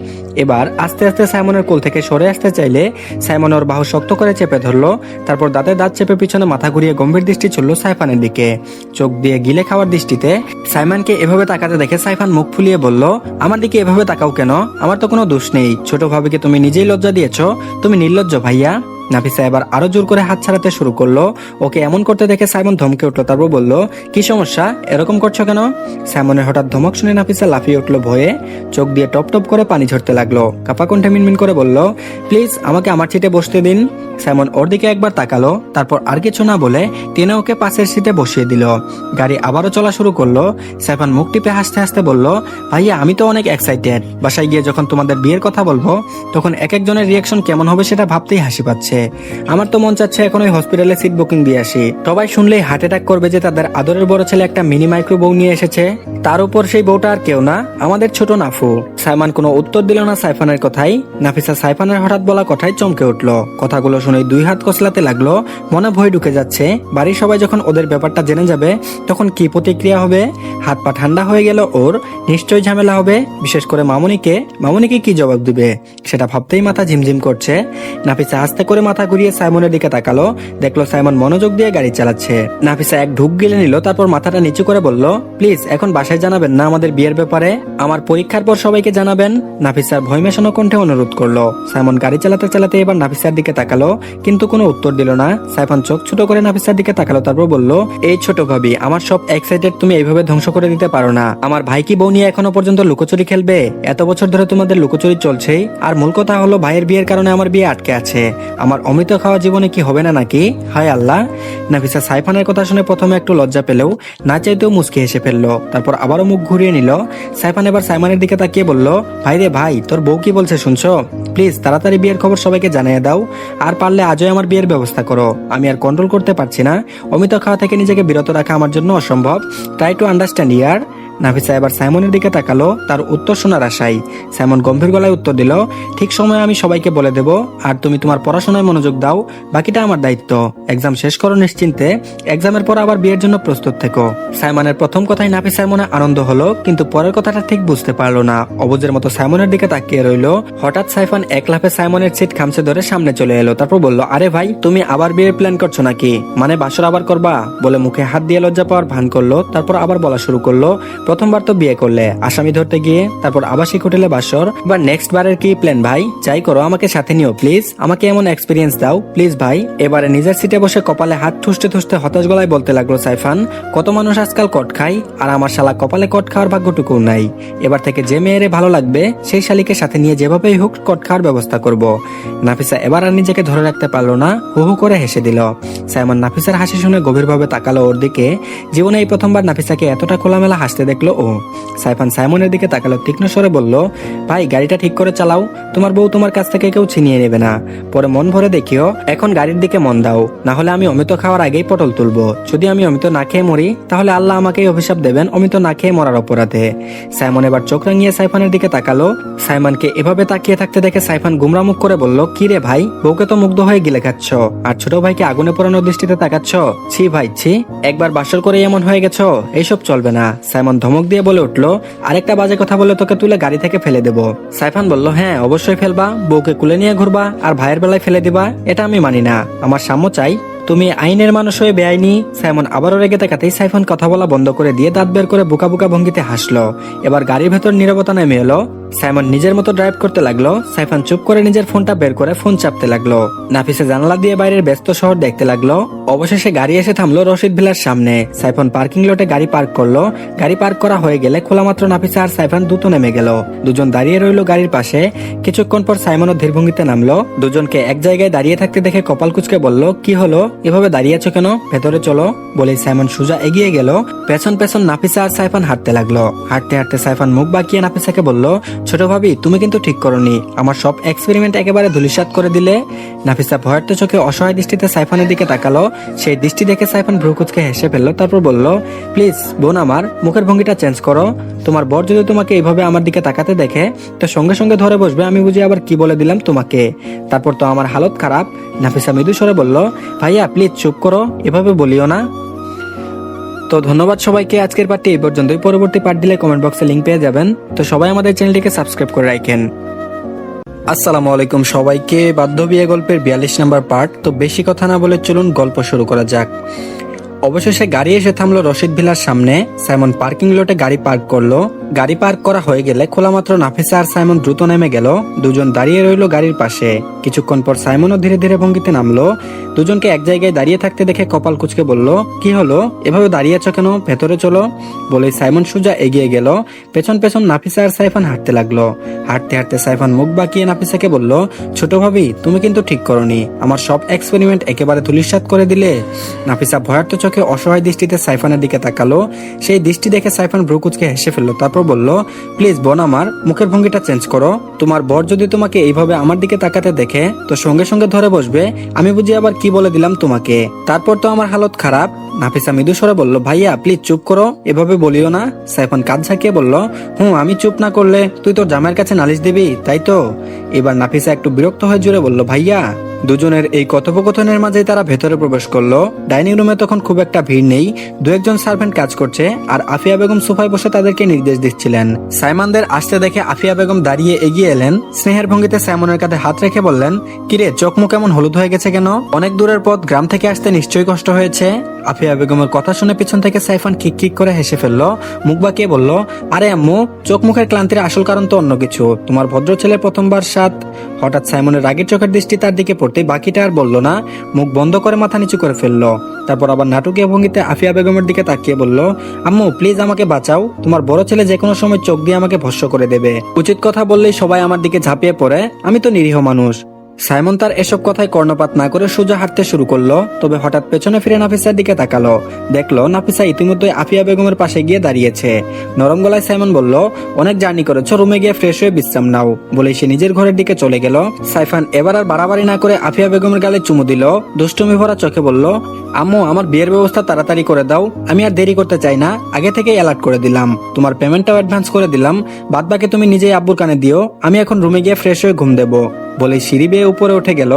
এবার আস্তে আস্তে সাইমনের কোল থেকে সরে আসতে চাইলে সাইমন ওর বাহু শক্ত করে চেপে ধরলো। তারপর দাঁতে দাঁত চেপে পিছনে মাথা ঘুরিয়ে গম্ভীর দৃষ্টি ছুড়ল সাইফানের দিকে। চোখ দিয়ে গিলে খাওয়ার দৃষ্টিতে সাইমনকে এভাবে তাকাতে দেখে সাইফান মুখ ফুলিয়ে বলল, আমার দিকে এভাবে তাকাও কেন? আমার তো কোনো দোষ নেই। ছোট ভাবিকে তুমি নিজেই লজ্জা দিয়েছো। তুমি নির্লজ্জ ভাইয়া। নাফিসা এবার আরো জোর করে হাত ছাড়াতে শুরু করলো। ওকে এমন করতে দেখে সাইমন ধমকে উঠলো। তারপর বলল, কি সমস্যা, এরকম করছো কেন? সাইমনের হঠাৎ ধমক শুনে নাফিসা লাফিয়ে উঠলো ভয়ে। চোখ দিয়ে টপ টপ করে পানি ঝরতে লাগলো। কাপা কণ্ঠে মিনমিন করে বলল, প্লিজ আমাকে আমার সিটে বসতে দিন। সাইমন ওর দিকে একবার তাকালো, তারপর আর কিছু না বলে টেনে ওকে পাশের সিটে বসিয়ে দিল। গাড়ি আবারও চলা শুরু করলো। সাইফান মুখ টিপে হাসতে হাসতে বলল, ভাইয়া আমি তো অনেক এক্সাইটেড। বাসায় গিয়ে যখন তোমাদের বিয়ের কথা বলবো তখন এক একজনের রিয়াকশন কেমন হবে সেটা ভাবতেই হাসি পাচ্ছে। আমার তো মন চাচ্ছে এখন ওই হসপিটালে সিট বুকিং দিয়ে আসি। সবাই শুনলেই হার্ট অ্যাটাক করবে যে তাদের আদরের বড় ছেলে একটা মিনি মাইক্রো বউ নিয়ে এসেছে। তার উপর সেই বউটা আর কেউ না, আমাদের ছোট নাফু। সাইমান কোনো উত্তর দিল না সাইফানের কথাই। নাফিসা সাইফানের হঠাৎ বলা কথায় চমকে উঠলো। কথাগুলো শুনে দুই হাত কসলাতে লাগলো। মনে ভয় ঢুকে যাচ্ছে, বাড়ির সবাই যখন ওদের ব্যাপারটা জেনে যাবে তখন কি প্রতিক্রিয়া হবে। হাত পা ঠান্ডা হয়ে গেল ওর। নিশ্চয়ই ঝামেলা হবে, বিশেষ করে মামুনিকে কি জবাব দিবে সেটা ভাবতেই মাথা ঝিমঝিম করছে। নাফিসা আস্তে করে মাথা ঘুরিয়ে সাইমনের দিকে তাকালো। দেখলো সাইমন মনোযোগ দিয়ে গাড়ি চালাচ্ছে। নাফিসা এক ঢুক গিলে নিল, তারপর মাথাটা নিচু করে বলল, প্লিজ এখন বাসায় জানাবেন না আমাদের বিয়ের ব্যাপারে? আমার পরীক্ষার পর সবাইকে জানাবেন। নাফিসার ভয় মেশানো কণ্ঠে অনুরোধ করলো। সাইমন গাড়ি চালাতে চালাতে এবার নাফিসার দিকে তাকালো, কিন্তু কোনো উত্তর দিল না। সাইফান চোখ ছোট করে নাফিসার দিকে তাকালো, তারপর বলল, এই ছোট ভাবি, আমার সব এক্সাইটেড তুমি এইভাবে ধ্বংস করে দিতে পারো না। আমার ভাই কি বউ নিয়ে এখনো পর্যন্ত লুকোচুরি খেলবে? এত বছর ধরে তোমাদের লুকোচুরি চলছেই। আর মূল কথা হলো ভাইয়ের বিয়ের কারণে আমার বিয়ে আটকে আছে। আমার আমার অমৃত খাওয়া জীবনে কি হবে না নাকি? হায় আল্লাহ। নাফিসা সাইফানের কথা শুনে প্রথমে একটু লজ্জা পেলেও না চাইতেও মুচকি হেসে ফেললো। তারপর আবারও মুখ ঘুরিয়ে নিল। সাইফান এবার সাইমনের দিকে তাকিয়ে বলল, ভাই রে ভাই, তোর বউ কি বলছে শুনছো? প্লিজ তাড়াতাড়ি বিয়ের খবর সবাইকে জানিয়ে দাও, আর পারলে আজই আমার বিয়ের ব্যবস্থা করো। আমি আর কন্ট্রোল করতে পারছি না। অমৃত খাওয়া থেকে নিজেকে বিরত রাখা আমার জন্য অসম্ভব। ট্রাই টু আন্ডারস্ট্যান্ড ইয়ার। নাফিসা এবার সাইমনের দিকে তাকালো, তার উত্তর শোনার আশায়। সাইমন গম্ভীর গলায় উত্তর দিল, ঠিক সময়ে আমি সবাইকে বলে দেব, আর তুমি তোমার পড়াশোনায় মনোযোগ দাও, বাকিটা আমার দায়িত্ব। এক্সাম শেষ করো নিশ্চিন্তে, এক্সামের পর আবার বিয়ের জন্য প্রস্তুত থেকো। সাইমনের প্রথম কথাই নাফিসার মনে আনন্দ হলো, কিন্তু পরের কথাটা ঠিক বুঝতে পারলো না। অবুজের মতো সাইমনের দিকে তাকিয়ে রইল। হঠাৎ সাইফান এক লাফে সাইমনের সিট খামচে ধরে সামনে চলে এলো। তারপর বলল, আরে ভাই, তুমি আবার বিয়ের প্ল্যান করছো নাকি? মানে বাসর আবার করবা? বলে মুখে হাত দিয়ে লজ্জা পাওয়ার ভান করলো। তারপর আবার বলা শুরু করলো, প্রথমবার তো বিয়ে করলে আসামি ধরতে গিয়ে, তারপর আবাসিক হোটেলে বাসর, বা নেক্সট বারের কি প্ল্যান ভাই? যাই করো আমাকে সাথে নিও প্লিজ, আমাকে এমন এক্সপিরিয়েন্স দাও প্লিজ ভাই। এবারে নিজের সিটে বসে কপালে হাত ঠুসতে ঠুসতে হতাশ গলায় বলতে লাগলো সাইফান, কত মানুষ আজকাল কট খায়, আর আমার শালা কপালে কট খাওয়ার ভাগ্যটুকু নাই। এবার থেকে যে মেয়েরে ভালো লাগবে সেই শালিকে সাথে নিয়ে যেভাবেই হোক কট খাওয়ার ব্যবস্থা করব। নাফিসা এবার আর নিজেকে ধরে রাখতে পারলো না, হু হু করে হেসে দিল। সাইমন নাফিসার হাসি শুনে গভীরভাবে তাকালো ওর দিকে। জীবনে এই প্রথমবার নাফিসাকে এতটা খোলামেলা হাসতে দেখলো ও। সাইফান সাইমনের দিকে তাকালো, তীক্ষ্ণ স্বরে বলল, ভাই গাড়িটা ঠিক করে চালাও, তোমার বউ তোমার কাছ থেকে কেউ ছিনিয়ে নেবে না। পরে মন ভরে দেখিও, এখন গাড়ির দিকে মন দাও, না হলে আমি অমিত খাওয়ার আগেই পটল তুলবো। যদি আমি অমিত না খেয়ে মরি, তাহলে আল্লাহ আমাকেই অভিশাপ দেবেন অমিত না খেয়ে মরার অপরাধে। সাইমন এবার চোখ রাঙিয়ে সাইফানের দিকে তাকালো। সাইমনকে এভাবে তাকিয়ে থাকতে দেখে সাইফান গুমরা মুখ করে বলল, কি রে ভাই, বউকে তো মুগ্ধ হয়ে গিলে খাচ্ছ, আর ছোট ভাইকে আগুনে পোড়ানোর দৃষ্টিতে তাকাচ্ছ? ছি ভাই ছি, একবার বাসর করে এমন হয়ে গেছো, এইসব চলবে না। সাইমন ধমক দিয়ে বলে উঠলো, আরেকটা বাজে কথা বলে তোকে তুলে গাড়ি থেকে ফেলে দেবো। সাইফান বলল, হ্যাঁ অবশ্যই ফেলবা, বউকে কুলে নিয়ে ঘুরবা আর ভাইয়ের বেলায় ফেলে দিবা, এটা আমি মানি না, আমার সাম্য চাই। তুমি আইনের মানুষ হয়ে বেআইনি। সাইমন আবারও রেগে থাকাতেই সাইফান কথা বলা বন্ধ করে দিয়ে দাঁত বের করে বোকা বোকা ভঙ্গিতে হাসলো। এবার গাড়ির ভেতর নীরবতা নেমে এলো। সাইমন নিজের মতো ড্রাইভ করতে লাগলো। সাইফান চুপ করে নিজের ফোনটা বের করে ফোন চাপতে লাগলো। নাফিসা জানালা দিয়ে বাইরের ব্যস্ত শহর দেখতে লাগলো। অবশেষে গাড়ি এসে থামলো রশিদ ভিলার সামনে। সাইফান পার্কিং লটে গাড়ি পার্ক করলো। গাড়ি পার্ক করা হয়ে গেলে খোলা মাত্র নাফিসা আর সাইফান দ্রুত নেমে গেল। দুজন দাঁড়িয়ে রইলো গাড়ির পাশে। কিছুক্ষণ পর সাইমনও ধীর ভঙ্গিতে নামলো। দুজনকে এক জায়গায় দাঁড়িয়ে থাকতে দেখে কপাল কুচকে বলল, কি হলো, এভাবে দাঁড়িয়ে আছো কেন, ভেতরে চলো। বলে সাইমন সোজা এগিয়ে গেল। পেছন পেছন নাফিসা আর সাইফান হাঁটতে লাগলো। হাঁটতে হাঁটতে সাইফান মুখ বাঁকিয়ে নাফিসাকে বলল, ছোট ভাবি, তুমি কিন্তু ঠিক করনি, আমার সব এক্সপেরিমেন্ট একেবারে ধূলিসাৎ করে দিলে। নাফিসা ভয়ার্থ চোখে অসহায় দৃষ্টিতে সাইফানের দিকে তাকালো। সেই দৃষ্টি দেখে সাইফান ভ্রু কুচকে হেসে ফেললো। তারপর বলল, প্লিজ বোন আমার, মুখের ভঙ্গিটা চেঞ্জ করো। তোমার বর যদি তোমাকে এইভাবে আমার দিকে তাকাতে দেখে, তো সঙ্গে সঙ্গে ধরে বসবে আমি বুঝি আবার কি বলে দিলাম তোমাকে, তারপর তো আমার হালত খারাপ। নাফিসা মৃদু স্বরে বলল, ভাইয়া প্লিজ চুপ করো, এভাবে বলিও না। তো ধন্যবাদ সবাইকে, আজকের পার্টটি এই পর্যন্তই। পরবর্তী পার্ট দিলে কমেন্ট বক্সে লিংক পেয়ে যাবেন। তো সবাই আমাদের চ্যানেলটিকে সাবস্ক্রাইব করে রাখেন। আসসালামু আলাইকুম সবাইকে, বাধ্য বিয়ে গল্পের 42 নম্বর পার্ট। তো বেশি কথা না বলে চলুন গল্প শুরু করা যাক। অবশেষে গাড়ি এসে থামলো রশিদ ভিলার সামনে। সাইমন পার্কিং লটে গাড়ি পার্ক করলো। গাড়ি পার্ক করা হয়ে গেলে খোলা মাত্র নাফিসা আর সাইমন দ্রুত নেমে গেল। দুজন দাঁড়িয়ে রইলো গাড়ির পাশে। কিছুক্ষণ পর সাইমনও ধীরে ধীরে ভঙ্গিতে নামলো। দুজনকে এক জায়গায় দাঁড়িয়ে থাকতে দেখে কপাল কুচকে বলল, কি হলো, এভাবে দাঁড়িয়ে আছো কেন, ভেতরে চলো। বলে সাইমন সোজা এগিয়ে গেল। পেছন পেছন নাফিসা আর সাইফান হাঁটতে লাগলো। হাঁটতে হাঁটতে সাইফান মুখ বাঁকিয়ে নাফিসাকে বলল, ছোট ভাবি, তুমি কিন্তু ঠিক করনি, আমার সব এক্সপেরিমেন্ট একেবারে ধূলিসাৎ করে দিলে। নাফিসা ভয়ার্থ চোখে অসহায় দৃষ্টিতে সাইফানের দিকে তাকালো। সেই দৃষ্টি দেখে সাইফান ভ্রু কুচকে হেসে ফেললো। তারপর বলল, প্লিজ বোন আমার, মুখের ভঙ্গিটা চেঞ্জ করো। তোমার বর যদি তোমাকে এইভাবে আমার দিকে তাকাতে দেখে, তো সঙ্গে সঙ্গে ধরে বসবে আমি বুঝি আবার কি বলে দিলাম তোমাকে, তারপর তো আমার হালত খারাপ। নাফিসা মৃদু স্বরে বলল, ভাইয়া প্লিজ চুপ করো, এভাবে বলিও না। সাইফান কাঁধ ঝাঁকিয়ে বলল, আমি চুপ না করলে তুই তোর জামাইয়ের কাছে নালিশ দিবি, তাই তো? এবার নাফিসা একটু বিরক্ত হয়ে জুড়ে বলল, ভাইয়া। দুজনের এই কথোপকথনের মাঝে তারা ভেতরে প্রবেশ করলো। ডাইনিং রুমে তখন খুব একটা ভিড় নেই, দু একজন সার্ভেন্ট কাজ করছে, আর আফিয়া বেগম সোফায় বসে তাদেরকে নির্দেশ দিচ্ছিলেন। সাইমনদের আসতে দেখে আফিয়া বেগম দাঁড়িয়ে এগিয়ে এলেন। স্নেহের ভঙ্গিতে সাইমনের কাঁধে হাত রেখে বললেন, কিরে, চোখ মুখ কেমন হলুদ হয়ে গেছে কেন? অনেক দূরের পথ, গ্রাম থেকে আসতে নিশ্চয়ই কষ্ট হয়েছে। আফিয়া বেগমের কথা শুনে পিছন থেকে সাইফান খিক খিক করে হেসে ফেললো। মুখ বাঁকিয়ে বলল, আরে আম্মু, চোখ মুখের ক্লান্তির আসল কারণ তো অন্য কিছু, তোমার ভদ্র ছেলের প্রথমবার সাথ। হঠাৎ সাইমনের রাগের চোখের দৃষ্টি তার দিকে পড়তে বাকিটা আর বলল না, মুখ বন্ধ করে মাথা নিচু করে ফেললো। তারপর আবার নাটকীয় ভঙ্গিতে আফিয়া বেগমের দিকে তাকিয়ে বলল, আম্মু প্লিজ আমাকে বাঁচাও, তোমার বড় ছেলে যে কোনো সময় চোখ দিয়ে আমাকে ভস্ম করে দেবে। উচিত কথা বললেই সবাই আমার দিকে ঝাঁপিয়ে পড়ে, আমি তো নিরীহ মানুষ। সাইমন তার এসব কথায় কর্ণপাত না করে সোজা হাঁটতে শুরু করলো। তবে হঠাৎ পেছনে ফিরে নাফিসার দিকে তাকালো, দেখলো নাফিসা ইতিমধ্যে আফিয়া বেগমের পাশে গিয়ে দাঁড়িয়েছে। নরম গলায় সাইমন বলল, অনেক জার্নি করেছো, রুমে গিয়ে ফ্রেশ হয়ে বিশ্রাম নাও। বলে সে নিজের ঘরের দিকে চলে গেল। সাইফান এবার আর বাড়াবাড়ি না করে আফিয়া বেগমের গালে চুমু দিল। দুষ্টুমি ভরা চোখে বলল, আম্মু আমার বিয়ের ব্যবস্থা তাড়াতাড়ি করে দাও, আমি আর দেরি করতে চাই না, আগে থেকেই অ্যালার্ট করে দিলাম, তোমার পেমেন্টটাও অ্যাডভান্স করে দিলাম, বাদ বাকি তুমি নিজেই আব্বুর কানে দিও, আমি এখন রুমে গিয়ে ফ্রেশ হয়ে ঘুম দেবো। বলে সিঁড়ি বেয়ে উপরে উঠে গেল।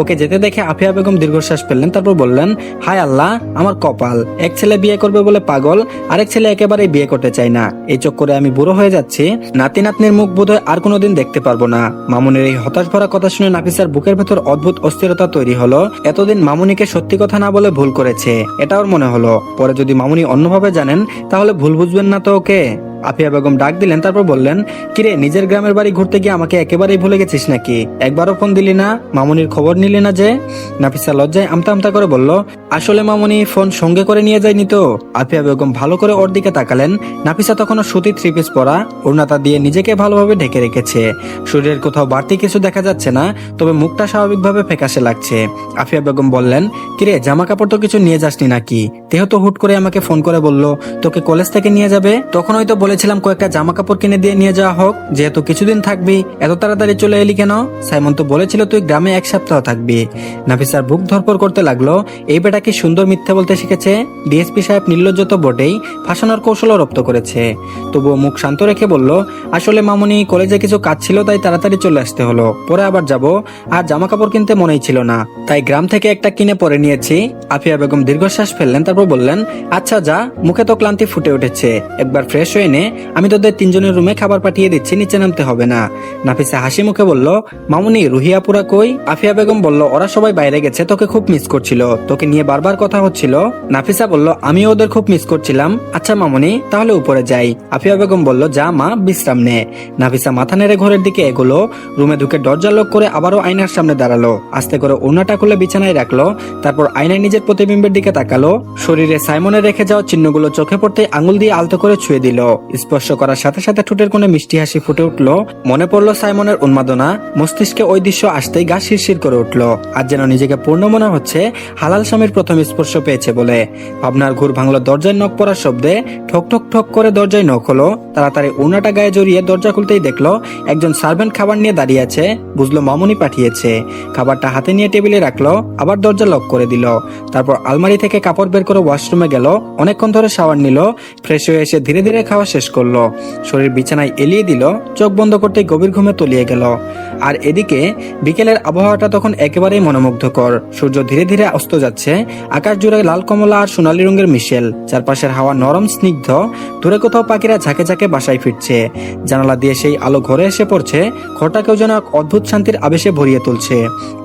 ওকে যেতে দেখে আফিয়া বেগম দীর্ঘশ্বাস ফেললেন, তারপর বললেন, হায় আল্লাহ, আমার কপাল, এক ছেলে বিয়ে করবে বলে পাগল, আরেক ছেলে একেবারেই বিয়ে করতে চায় না। এই চক্করে আমি বুড়ো হয়ে যাচ্ছি, নাতি নাতনির মুখ বোধহয় আর কোনোদিন দেখতে পারবো না। মামুনির এই হতাশ ভরা কথা শুনে নাফিসার বুকের ভেতর অদ্ভুত অস্থিরতা তৈরি হলো। এতদিন মামুনিকে সত্যি কথা না বলে ভুল করেছে, এটা ওর মনে হলো। পরে যদি মামুনি অন্যভাবে জানেন তাহলে ভুল বুঝবেন না তো ওকে। আফিয়া বেগম ডাক দিলেন, তারপর বললেন, কিরে নিজের গ্রামের বাড়ি ঘুরতে গিয়ে আমাকে একেবারেই ভুলে গেছিস নাকি? একবারও ফোন দিলি না, মামুনির খবর নিলি না যে? নাফিসা লজ্জায় আমতা আমতা করে বলল, আসলে মামুনি ফোন সঙ্গে করে নিয়ে যায়নি তো। আফিয়া বেগম ভালো করে ওর দিকে তাকালেন। নাফিসা তখনও সুতি থ্রি পিস পরা, ওড়নাটা দিয়ে নিজেকে ভালোভাবে ঢেকে রেখেছে। শরীরের কোথাও বাড়তি কিছু দেখা যাচ্ছে না, তবে মুখটা স্বাভাবিকভাবে ফ্যাকাশে লাগছে। আফিয়া বেগম বললেন, কিরে জামা কাপড় তো কিছু নিয়ে যাসনি নাকি? তেহ তো হুট করে আমাকে ফোন করে বলল তোকে কলেজ থেকে নিয়ে যাবে, তখন হয়তো বলেছিলাম কয়েকটা জামা কাপড় কিনে দিয়ে নিয়ে যাওয়া হোক, যেহেতু কিছুদিন থাকবি, এত তাড়াতাড়ি চলে এলি কেন? সাইমন তো বলেছিল তুই গ্রামে এক সপ্তাহ থাকবি। নাফিসার বুক ধরপড় করতে লাগলো, এই বেটা কি সুন্দর মিথ্যা বলতে শিখেছে। ডিএসপি সাহেব নির্লজ্জ তো বটেই, ফাঁসানোর কৌশলও রপ্ত করেছে। তবুও মুখ শান্ত রেখে বলল, আসলে মামুনি কলেজে কিছু কাজ ছিল, তাই তাড়াতাড়ি চলে আসতে হলো, পরে আবার যাব, আর জামা কাপড় কিনতে মনেই ছিল না, তাই গ্রাম থেকে একটা কিনে পরে নিয়েছি। আফিয়া বেগম দীর্ঘশ্বাস ফেললেন, তারপর বললেন, আচ্ছা যা, মুখে তো ক্লান্তি ফুটে উঠেছে, একবার ফ্রেশ হয়ে নে, আমি তোদের তিনজনের রুমে খাবার পাঠিয়ে দিচ্ছি, নিচে নামতে হবে না। নাফিসা হাসি মুখে বলল, মামুনি রুহিয়াপুরা কই? আফিয়া বেগম বলল, ওরা সবাই বাইরে গেছে, তোকে খুব মিস করছিল, তোকে নিয়ে বারবার কথা হচ্ছিল। নাফিসা বলল, আমিও ওদের খুব মিস করছিলাম। আচ্ছা মামুনি তাহলে উপরে যাই। আফিয়া বেগম বলল, যা মা, বিশ্রাম নে। নাফিসা মাথা নেড়ে ঘরের দিকে এগোলো। রুমে ঢুকে দরজা লক করে আবারও আয়নার সামনে দাঁড়ালো। আস্তে করে ওড়নাটা খুলে বিছানায় রাখলো, তারপর আয়নায় নিজের প্রতিবিম্বের দিকে তাকালো। শরীরে সাইমনের রেখে যাওয়া চিহ্নগুলো চোখে পড়তে আঙুল দিয়ে আলতো করে ছুঁয়ে দিল। স্পর্শ করার সাথে সাথে ঠোঁটের কোণে মিষ্টি হাসি ফুটে উঠল। মনে পড়লো সাইমনের উন্মাদনা, মস্তিষ্কে ওই দৃশ্য আসতেই গা শিরশির করে উঠল। আজ যেন নিজেকে পূর্ণ মনে হচ্ছে হালাল স্বামীর প্রথম স্পর্শ পেয়েছে বলে। ভাবনার ঘুর ভাঙলো দরজায় নক পড়ার শব্দে। ঠক ঠক ঠক করে দরজায় নক হলো। তাড়াতাড়ি ওড়নাটা গায়ে জড়িয়ে দরজা খুলতেই দেখলো একজন সার্ভেন্ট খাবার নিয়ে দাঁড়িয়ে আছে। বুঝলো মামুনি পাঠিয়েছে। খাবারটা হাতে নিয়ে টেবিলে রাখলো, আবার দরজা লক করে দিল। তারপর আলমারি থেকে কাপড় বের করে ওয়াশরুমে গেল। অনেকক্ষণ ধরে শাওয়ার নিল। ফ্রেশ হয়ে এসে ধীরে ধীরে খাওয়া শেষ করলো। শরীর বিছানায় এলিয়ে দিল, চোখ বন্ধ করতে গভীর ঘুমে তলিয়ে গেল। আর এদিকে বিকেলের আবহাওয়াটা তখন একেবারেই মনোমুগ্ধকর। সূর্য ধীরে ধীরে অস্ত যাচ্ছে। আকাশ জুড়ে লাল কমলা আর সোনালী রঙের মিশেল। চারপাশের হাওয়া নরম স্নিগ্ধ। দূরে কোথাও পাখিরা ঝাঁকে ঝাঁকে বাসায় ফিরছে। জানালা দিয়ে সেই আলো ঘরে এসে পড়ছে। ঘরটাকেও যেন এক অদ্ভুত শান্তির আবেশে ভরিয়ে তুলছে।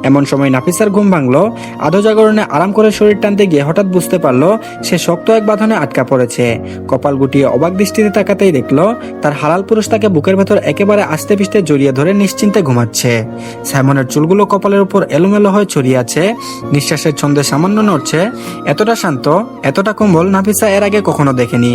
এমন সময় নাফিসার ঘুম ভাঙলো। আধো জাগরণে আরাম করে শরীর টানতে গিয়ে হঠাৎ বুঝতে পারলো সে শক্ত এক বাঁধনে আটকা পড়েছে। কপাল গুটিয়ে অবাক দৃষ্টিতে তাকাতেই দেখলো তার হালাল পুরুষ তাকে বুকের ভেতর একেবারে আস্তে পিস্তে জড়িয়ে ধরে নিশ্চিন্তে ঘুমাচ্ছে। সাইমনের চুলগুলো কপালের উপর এলোমেলো হয়ে ছড়িয়ে আছে। নিঃশ্বাসের ছন্দে সামান্য নড়ছে। এতটা শান্ত, এতটা কোমল নাফিসা এর আগে কখনো দেখেনি।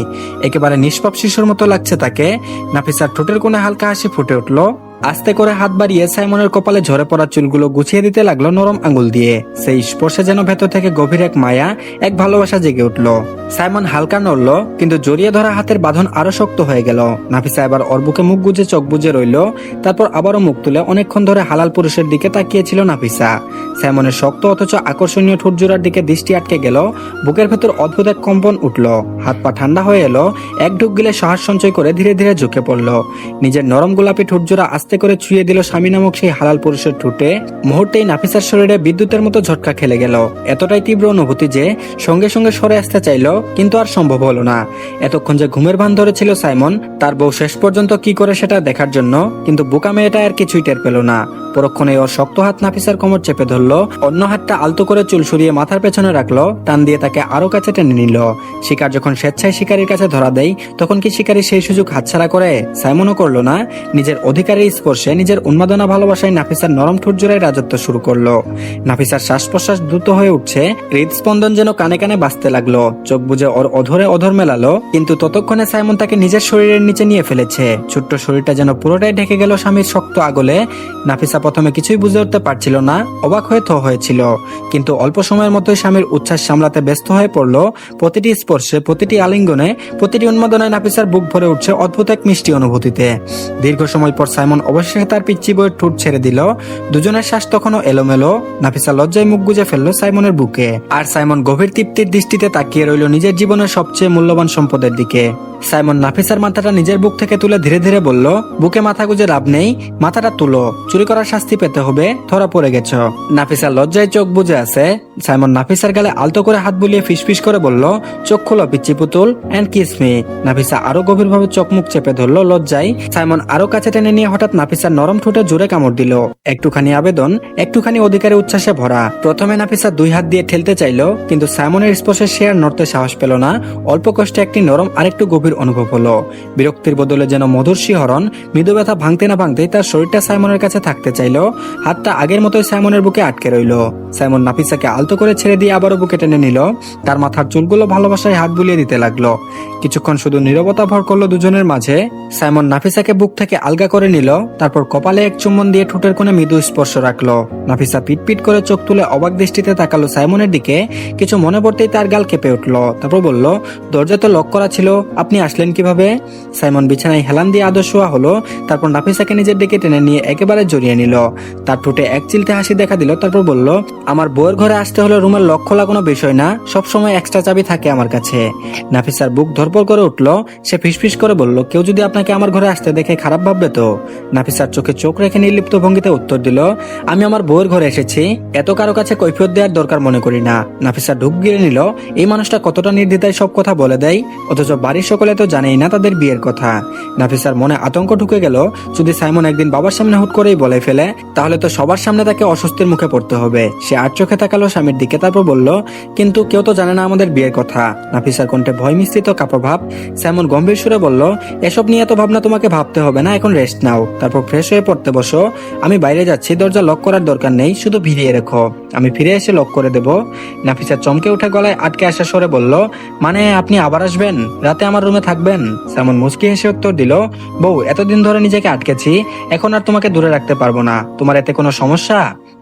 একেবারে নিষ্পাপ শিশুর মতো লাগছে তাকে। নাফিসার ঠোঁটের কোণে হালকা হাসি ফুটে উঠলো। আস্তে করে হাত বাড়িয়ে সাইমনের কপালে ঝরে পড়া চুলগুলো গুছিয়ে দিতে লাগলো নরম আঙুল দিয়ে। সেই স্পর্শে যেন ভেতর থেকে গভীর এক মায়া, এক ভালোবাসা জেগে উঠল। সাইমন হালকা নড়ল, কিন্তু জড়িয়ে ধরা হাতের বাঁধন আরো শক্ত হয়ে গেল। নাফিসা এবার ওর বুকে মুখ গুজে চোখ বুজে রইল। তারপর আবারও মুখ তুলে অনেকক্ষণ ধরে হালাল পুরুষের দিকে তাকিয়েছিল নাফিসা। সাইমনের শক্ত অথচ আকর্ষণীয় ঠোঁট জোড়ার দিকে দৃষ্টি আটকে গেল। বুকের ভেতর অদ্ভুত এক কম্পন উঠল। হাত পা ঠান্ডা হয়ে এলো। এক ঢুক গিলে সাহস সঞ্চয় করে ধীরে ধীরে ঝুঁকে পড়ল। নিজের নরম গোলাপি ঠোঁট জোড়া আস্তে করে ছুঁয়ে দিল স্বামী নামক সেই হালাল পুরুষের ঠোঁটে। মুহূর্তেই নাফিসার শরীরে বিদ্যুতের মতো ঝটকা খেলে গেল। এতটাই তীব্র অনুভূতি যে সঙ্গে সঙ্গে সরে আসতে চাইল, কিন্তু আর সম্ভব হলো না। এতক্ষণ যে ঘুমের ভান ধরেছিল সাইমন, তার বউ শেষ পর্যন্ত কি করে সেটা দেখার জন্য, কিন্তু বোকা মেয়েটা আর কিছুই টের পেল না। পরক্ষণে ওর শক্ত হাত নাফিসার কোমর চেপে ধরলো। অন্য হাতটা আলতো করে চুল সরিয়ে মাথার পেছনে রাখলো। টান দিয়ে তাকে আরো কাছে টেনে নিল। শিকার যখন স্বেচ্ছায় শিকারীর কাছে ধরা দেয়, তখন কি শিকারী সেই সুযোগ হাতছাড়া করে? সাইমনও করলো না। নিজের অধিকারের স্পর্শে, নিজের উন্মাদনা ভালোবাসায় নাফিসার নরম ঠোঁট জোড়ায় রাজত্ব শুরু করলো। নাফিসার শ্বাস প্রশ্বাস দ্রুত হয়ে উঠছে। হৃদস্পন্দন যেন কানে কানে বাজতে লাগলো। চোখ বুজে ওর অধরে অধর মেলালো, কিন্তু ততক্ষণে সাইমন তাকে নিজের শরীরের নিচে নিয়ে ফেলেছে। ছোট্ট শরীরটা যেন পুরোটাই ঢেকে গেল স্বামীর শক্ত আগলে। নাফিসা প্রথমে কিছুই বুঝে উঠতে পারছিল না, অবাক হয়ে হয়েছিল, কিন্তু অল্প সময়ের মতোই স্বামীর উচ্ছ্বাস সামলাতে ব্যস্ত হয়ে পড়ল। প্রতিটি স্পর্শে, প্রতিটি আলিঙ্গনে, প্রতিটি উন্মাদনায় নাফিসার বুক ভরে উঠছে অদ্ভুত এক মিষ্টি অনুভূতিতে। দীর্ঘ সময় পর সাইমন অবশেষে তার পিচ্চি বইয়ের ঠোঁট ছেড়ে দিল। দুজনের শ্বাস তখনও এলোমেলো। নাফিসা লজ্জায় মুখ গুজে ফেললো সাইমনের বুকে, আর সাইমন গভীর তৃপ্তির দৃষ্টিতে তাকিয়ে রইল নিজের জীবনের সবচেয়ে মূল্যবান সম্পদের দিকে। সাইমন নাফিসার মাথাটা নিজের বুক থেকে তুলে ধীরে ধীরে বলল, বুকে মাথা গুজে লাভ নেই, মাথাটা তুলো, চুরি করার শাস্তি পেতে হবে, ধরা পড়ে গেছ। নাফিসা লজ্জায় চোখ বুজে আছে। সাইমন নাফিসার গালে আলতো করে হাত বুলিয়ে ফিসফিস করে বলল, চোখ খোলো পিচ্চি পুতুল, এন্ড কিস মি। নাফিসা আরো গভীরভাবে চোখ মুখ চেপে ধরলো লজ্জায়। সাইমন আরো কাছে টেনে নিয়ে হঠাৎ নাফিসার নরম ঠোঁটে জোরে কামড় দিল, একটুখানি আবেদন, একটুখানি অধিকারে উচ্ছ্বাসে ভরা। প্রথমে নাফিসা দুই হাত দিয়ে ঠেলতে চাইলো, কিন্তু সাইমনের স্পর্শে সে আর নড়তে সাহস পেল না। অল্প কষ্টে একটি নরম আরেকটু গভীর অনুভব হলো। বিরক্তির বদলে যেন মধুর শিহরণ। মৃদু ব্যথা ভাঙতে না ভাঙতেই তার শরীরটা সাইমনের কাছে থাকতে চাইলো। হাতটা আগের মতোই সাইমনের বুকে আটকে রইল। সাইমন নাফিসাকে আলতো করে ছেড়ে দিয়ে আবারও বুকে টেনে নিল। তার মাথার চুলগুলো ভালোবাসায় হাত বুলিয়ে দিতে লাগলো। কিছুক্ষণ শুধু নীরবতা ভর করলো দুজনের মাঝে। সাইমন নাফিসাকে বুক থেকে আলগা করে নিল, তারপর কপালে এক চুম্বন দিয়ে ঠোঁটের কোণে মৃদু স্পর্শ রাখলো। নাফিসা পিটপিট করে চোখ তুলে অবাক দৃষ্টিতে তাকালো সাইমনের দিকে। কিছু মনে পড়তেই তার গাল কেঁপে উঠলো। তারপর বলল, দরজা তো লক করা ছিল, আপনি আসলেন কিভাবে? সাইমন বিছানায় হেলান দিয়ে আদর শোয়া হলো। তারপর নাফিসাকে নিজের দিকে টেনে নিয়ে একেবারে জড়িয়ে নিল। তার ঠোঁটে এক চিলতে হাসি দেখা দিল। তারপর বলল, আমার বউয়ের ঘরে আসতে হলে রুমের লক খোলা কোনো বিষয় না, সবসময় এক্সট্রা চাবি থাকে আমার কাছে। নাফিসার বুক ধরপড় করে উঠল। সে ফিসফিস করে বলল, কেউ যদি আপনাকে আমার ঘরে আসতে দেখে খারাপ ভাববে তো? নাফিসার চোখে চোখ রেখে নির্লিপ্ত ভঙ্গিতে উত্তর দিল, আমি আমার বউয়ের ঘরে এসেছি, এত কারো কাছে কৈফিয়ত দেওয়ার দরকার মনে করি না। নাফিসা ঢুক গিয়ে নিল। এই মানুষটা কতটা নির্দ্বিধায় সব কথা বলে দেয়, অথচ বাড়ির সকলে তো জানেই না তাদের বিয়ের কথা। নাফিসার মনে আতঙ্ক ঢুকে গেল, যদি সাইমন একদিন বাবার সামনে হুট করেই বলে ফেলে, তাহলে তো সবার সামনে তাকে অস্বস্তির মুখে পড়তে হবে। সে আর চোখে তাকালো স্বামীর দিকে, তারপর বলল, কিন্তু কেউ তো জানে না আমাদের বিয়ের কথা। নাফিসার কণ্ঠে ভয় মিশ্রিত কাপড়ভাব। সাইমন গম্ভীর সুরে বলল, এসব নিয়ে তো ভাবনা তোমাকে ভাবতে হবে না, এখন রেস্ট নাও, তারপর ফ্রেশ হয়ে পড়তে বসো। আমি বাইরে যাচ্ছি, দরজা লক করার দরকার নেই, শুধু ভিড়িয়ে রেখো, আমি ফিরে এসে লক করে দেব। নাফিসা চমকে উঠে গলায় আটকে আসা স্বরে বলল, মানে আপনি আবার আসবেন, রাতে আমার রুমে থাকবেন? সাইমন মুচকি হেসে উত্তর দিল, বউ, এতদিন ধরে নিজেকে আটকেছি, এখন আর তোমাকে দূরে রাখতে পারবো না, তোমার এতে কোনো সমস্যা?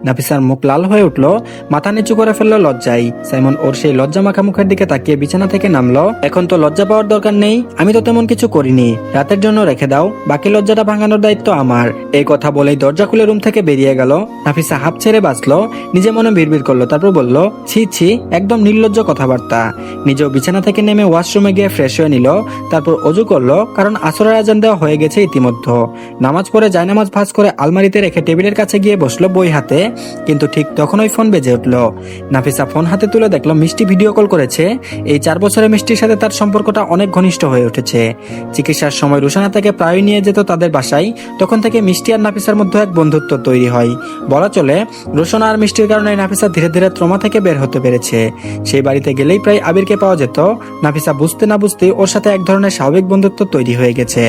নাফিসার মুখ লাল হয়ে উঠল, মাথা নিচু করে ফেললো লজ্জায়। সাইমন ওর সেই লজ্জা মাখা মুখের দিকে তাকিয়ে বিছানা থেকে নামলো। এখন তো লজ্জা পাওয়ার দরকার নেই, আমি তো তেমন কিছু করিনি, রাতের জন্য রেখে দাও, বাকি লজ্জাটা ভাঙানোর দায়িত্ব আমার। এই কথা বলেই দরজা খুলে রুম থেকে বেরিয়ে গেল। নাফিসা হাফ ছেড়ে বাঁচলো, নিজে মনে বিড়বিড় করলো, তারপর বলল, ছি ছি, একদম নির্লজ্জ কথাবার্তা। নিজেও বিছানা থেকে নেমে ওয়াশরুমে গিয়ে ফ্রেশ হয়ে নিল। তারপর অজু করলো, কারণ আসরের আজান দেওয়া হয়ে গেছে ইতিমধ্যে। নামাজ পড়ে জায়নামাজ ভাঁজ করে আলমারিতে রেখে টেবিলের কাছে গিয়ে বসলো বই হাতে, কিন্তু ঠিক তখনই ফোন বেজে উঠলো। নাফিসা ফোন হাতে তুলে দেখলো মিষ্টি ভিডিও কল করেছে। এই 4 বছরের মিষ্টির সাথে তার সম্পর্কটা অনেক ঘনিষ্ঠ হয়ে উঠেছে। চিকিৎসার সময় রুশানা তাকে প্রায়ই নিয়ে যেত তাদের বাসায়, তখন থেকে মিষ্টি আর নাফিসার মধ্যে এক বন্ধুত্ব তৈরি হয়। বলা চলে, রুশানা আর মিষ্টির কারণে নাফিসা ধীরে ধীরে ট্রমা থেকে বের হতে পেরেছে। সেই বাড়িতে গেলেই প্রায় আবিরকে পাওয়া যেত। নাফিসা বুঝতে না বুঝতে ওর সাথে এক ধরনের স্বাভাবিক বন্ধুত্ব তৈরি হয়ে গেছে।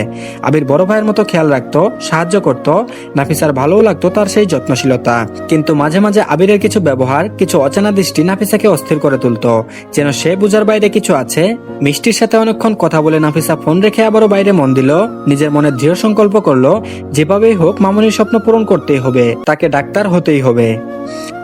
আবির বড় ভাইয়ের মতো খেয়াল রাখতো, সাহায্য করত। নাফিসার ভালোও লাগতো তার সেই যত্নশীলতা, কিন্তু মাঝে মাঝে আবিরের কিছু ব্যবহার, কিছু অচেনা দৃষ্টি নাফিসাকে অস্থির করে তুলতো, যেন সে বুঝার বাইরে কিছু আছে। মিষ্টির সাথে অনেকক্ষণ কথা বলে নাফিসা ফোন রেখে আবারও বাইরে মন দিল। নিজের মনে দৃঢ় সংকল্প করলো, যেভাবেই হোক মামুনির স্বপ্ন পূরণ করতেই হবে, তাকে ডাক্তার হতেই হবে।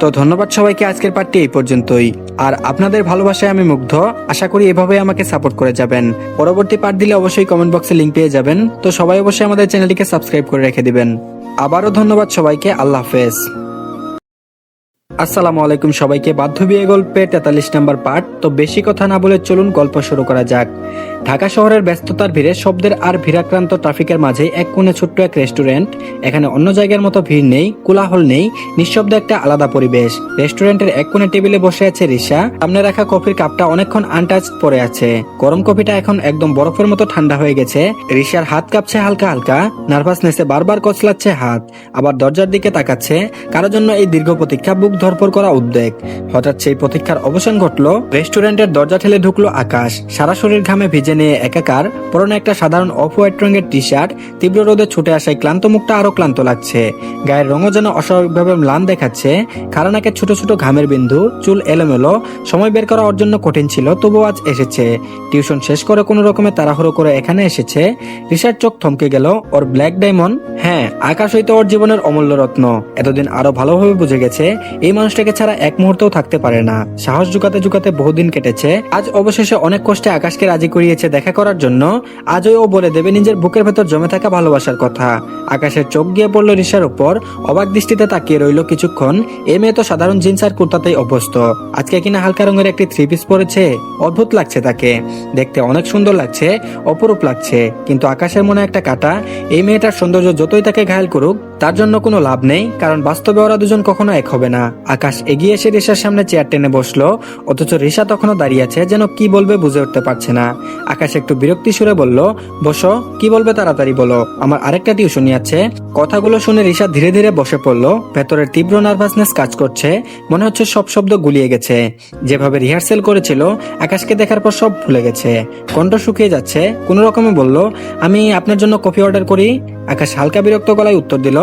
তো ধন্যবাদ সবাইকে, আজকের পার্টটি এই পর্যন্তই। আর আপনাদের ভালোবাসায় আমি মুগ্ধ, আশা করি এভাবে আমাকে সাপোর্ট করে যাবেন। পরবর্তী পার্ট দিলে অবশ্যই কমেন্ট বক্সে লিংক পেয়ে যাবেন। তো সবাই অবশ্যই আমাদের চ্যানেলটিকে সাবস্ক্রাইব করে রেখে দিবেন। আবারও ধন্যবাদ সবাইকে, আল্লাহ হাফেজ। আসসালামু আলাইকুম সবাইকে, বাধ্য বিয়ে গল্পের 43 নম্বর পার্ট। তো বেশি কথা না বলে চলুন গল্প শুরু করা যাক। ঢাকা শহরের ব্যস্ততার ভিড়ে, শব্দের আর ভিড়াক্রান্ত ট্রাফিকের মাঝে এক কোণে ছোট্ট এক রেস্টুরেন্ট। এখানে অন্য জায়গার মতো ভিড় নেই, কোলাহল নেই, নিঃশব্দে একটা আলাদা পরিবেশ। রেস্টুরেন্টের এক কোণে টেবিলে বসে আছে রিশা। সামনে রাখা কফির কাপটা অনেকক্ষণ আনটাচ পড়ে আছে। গরম কফিটা এখন একদম বরফের মতো ঠান্ডা হয়ে গেছে। রিশার হাত কাঁপছে হালকা হালকা, নার্ভাসনেসে বারবার কচলাচ্ছে হাত, আবার দরজার দিকে তাকাচ্ছে। কারোর জন্য এই দীর্ঘ প্রতীক্ষা, বুক ধরপড় করা উদ্বেগ। হঠাৎ সেই প্রতীক্ষার অবসান ঘটলো। রেস্টুরেন্টের দরজা ঠেলে ঢুকলো আকাশ। সারা শরীর ঘামে ভিজে, ভিজে নিয়ে একাকার, পরনে একটা সাধারণ অফ হোয়াইট রঙের টি শার্ট। তীব্র রোদে ছুটে আসায় ক্লান্ত মুখটা আরো ক্লান্ত লাগছে, গায়ের রঙও যেন অস্বাভাবিকভাবে ম্লান দেখাচ্ছে। কারণ একে ছোট ছোট ঘামের বিন্দু, চুল এলোমেলো। সময় বের করা ওর জন্য কঠিন ছিল, তবুও আজ এসেছে। টিউশন শেষ করে কোনো রকমে তাড়াহুড়ো করে এখানে এসেছে। ঋষার চোখ থমকে গেল। ওর ব্ল্যাক ডায়মন্ড, হ্যাঁ, আকাশ হইতো ওর জীবনের অমূল্য রত্ন। এতদিন আরো ভালোভাবে বুঝে গেছে এই মানুষটাকে ছাড়া এক মুহূর্তও থাকতে পারে না। সাহস জুগাতে জুগাতে বহুদিন কেটেছে। আজ অবশেষে অনেক কষ্টে আকাশকে রাজি করিয়েছে দেখা করার জন্য। আজও ও বলে দেবে নিজের বুকের ভেতর জমে থাকা ভালোবাসার কথা। আকাশের চোখ গিয়ে পড়লো ঋষার উপর, অবাক দৃষ্টিতে তাকিয়ে রইল কিছুক্ষণ। এই মেয়ে তো সাধারণ জিন্স আর কুর্তাতেই অভ্যস্ত, আজকে কিনা হালকা রঙের একটি থ্রি পিস পরেছে। অদ্ভুত লাগছে তাকে, দেখতে অনেক সুন্দর লাগছে, অপরূপ লাগছে। কিন্তু আকাশের মনে একটা কাটা। এই মেয়েটার সৌন্দর্য যতই তাকে ঘায়েল করুক, তার জন্য কোনো লাভ নেই, কারণ বাস্তবে ওরা দুজন কখনো এক হবে না। আকাশ এগিয়ে এসে ঋষার সামনে চেয়ার টেনে বসলো, অথচ ঋষা তখনও দাঁড়িয়ে আছে, যেন কি বলবে বুঝে উঠতে পারছে না। আকাশ একটু বিরক্তি সুরে বলল, বসো, কি বলবে তাড়াতাড়ি বলো, আমার আরেকটা টিউশনি আছে। কথাগুলো শুনে ঋষা ধীরে ধীরে বসে পড়লো। ভেতরের তীব্র নার্ভাসনেস কাজ করছে, মনে হচ্ছে সব শব্দ গুলিয়ে গেছে। যেভাবে রিহার্সেল করেছিল, আকাশকে দেখার পর সব ভুলে গেছে। কণ্ঠ শুকিয়ে যাচ্ছে। কোনো রকমে বলল, আমি আপনার জন্য কফি অর্ডার করি। আকাশ হালকা বিরক্ত গলায় উত্তর দিল,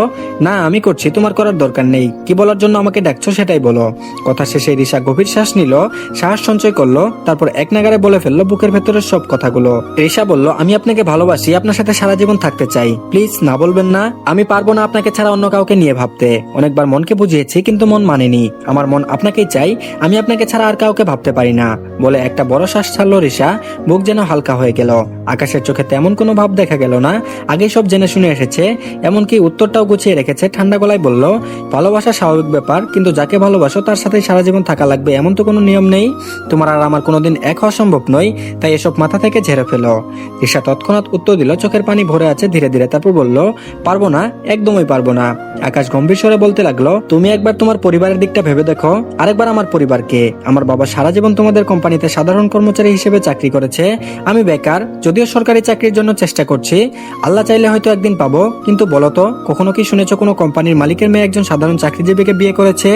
না, আমি করছি, তোমার করার দরকার নেই। কি বলার জন্য আমাকে ডাকছো সেটাই বলো। কথা শেষে ঋষা গভীর শ্বাস নিল, সাহস সঞ্চয় করলো, তারপর এক নাগারে বলে ফেললো বুকের ভেতরের সব কথাগুলো। ঋষা বলল, আমি আপনাকে ভালোবাসি, আপনার সাথে সারা জীবন থাকতে চাই। প্লিজ না বলবেন না। আমি পারবো না আপনাকে ছাড়া অন্য কাউকে নিয়ে ভাবতে। অনেকবার মনকে বুঝিয়েছি, কিন্তু মন মানেনি। আমার মন আপনাকেই চাই, আমি আপনাকে ছাড়া আর কাউকে ভাবতে পারি না। বলে একটা বড় শ্বাস ছাড়লো ঋষা। বুক যেন হালকা হয়ে গেল। আকাশের চোখে তেমন কোনো ভাব দেখা গেল না, আগেই সব জেনে শুনে এসেছে। এমনকি উত্তরটাও গুছিয়ে রেখেছে। ঠান্ডা গলায় বলল, ভালোবাসা স্বাভাবিক ব্যাপার, কিন্তু যাকে ভালোবাসো তার সাথে সারা জীবন থাকা লাগবে এমন তো কোনো নিয়ম নেই। তোমার আর আমার কোনোদিন এক হওয়া সম্ভব নয়, তাই এসব মাথা থেকে ঝেড়ে ফেলো। ঋষা তৎক্ষণাৎ উত্তর দিল, চোখের পানি ভরে আছে ধীরে ধীরে। তারপর বলল, পারবো না, একদমই পারবো না। আকাশ গম্ভীর স্বরে বলতে লাগলো, তুমি একবার তোমার পরিবারের দিকটা ভেবে দেখো, আরেকবার আমার পরিবারকে। আমার বাবা সারা জীবন তোমাদের কোম্পানিতে সাধারণ কর্মচারী হিসেবে চাকরি করেছে। আমি বেকার, যদিও সরকারি চাকরির জন্য চেষ্টা করছি। আল্লাহ চাইলে হয়তো একদিন পাবো। কিন্তু বলতো, কখনো কি শুনেছো কোনো কোম্পানির মালিকের মেয়ে একজন সাধারণ চাকরিজীবীকে বিয়ে করেছে?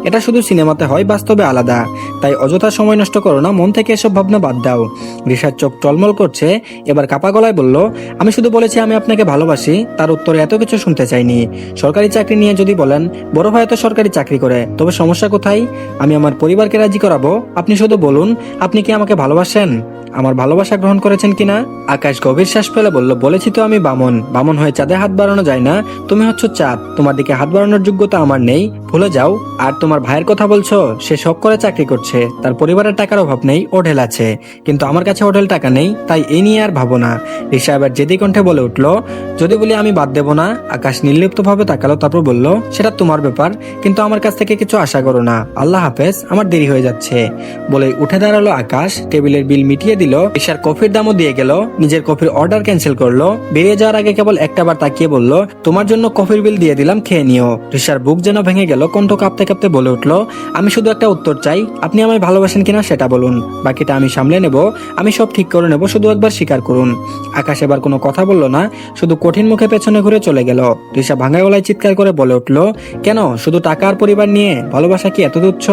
এটা শুধু সিনেমাতে হয়, বাস্তবে আলাদা। তাই অযথা সময় নষ্ট করো না, মন থেকে এসব ভাবনা বাদ দাও। ঋষার চোখ টলমল করছে। এবার কাপা গলায় বলল, আমি শুধু বলেছি আমি আপনাকে ভালোবাসি। তার উত্তরে এত কিছু শুনতে চাইনি। সরকারি চাকরি নিয়ে যদি বলেন, বড় ভাই তো সরকারি চাকরি করে, তবে সমস্যা কোথায়? আমি আমার পরিবারকে রাজি করাবো। আপনি শুধু বলুন, আপনি কি আমাকে ভালোবাসেন, আমার ভালোবাসা গ্রহণ করেছেন কিনা? আকাশ গভীর শ্বাস ফেলে বলল, বলেছি তো আমি বামন। বামন হয়ে চাঁদে হাত বাড়ানো যায় না। তুমি হচ্ছে চাঁদ, তোমার দিকে হাত বাড়ানোর যোগ্যতা আমার নেই, ভুলে যাও। আর তোমার ভাইয়ের কথা বলছো, সে শখ করে চাকরি করছে, তার পরিবারের টাকার অভাব নেই, হোটেল আছে। কিন্তু আমার কাছে হোটেল টাকা নেই, তাই এই নিয়ে আর ভাবো না। ঋষা এবার জেদি কণ্ঠে বলে উঠলো, যদি বলি আমি বাদ দেবো না। আকাশ নির্লিপ্ত ভাবে তাকালো, তারপর বলল, সেটা তোমার ব্যাপার, কিন্তু আমার কাছ থেকে কিছু আশা করো না। আল্লাহ হাফেজ, আমার দেরি হয়ে যাচ্ছে। বলে উঠে দাঁড়ালো আকাশ। টেবিলের বিল মিটিয়ে দিল। ঋষার কফির দামও দিয়ে গেল। নিজের কফির অর্ডার ক্যান্সেল করলো। বেরিয়ে যাওয়ার আগে কেবল একটা বার তাকিয়ে বলল, তোমার জন্য কফির বিল দিয়ে দিলাম, খেয়ে নিও। ঋষার বুক যেন ভেঙে গেল। কণ্ঠ কাঁপতে কাঁপতে বলে উঠলো, আমি শুধু একটা উত্তর চাই, আপনি আমায় ভালোবাসেন কিনা সেটা বলুন। বাকিটা আমি সামলে নেব, আমি সব ঠিক করে নেব, শুধু একবার স্বীকার করুন। আকাশ এবার কোনো কথা বলল না, শুধু কঠিন মুখে পেছনে ঘুরে চলে গেল। ঋষা ভাঙা গলায় চিৎকার করে বলে উঠলো, কেন, শুধু টাকা আর পরিবার নিয়ে ভালোবাসা কি এত তুচ্ছ?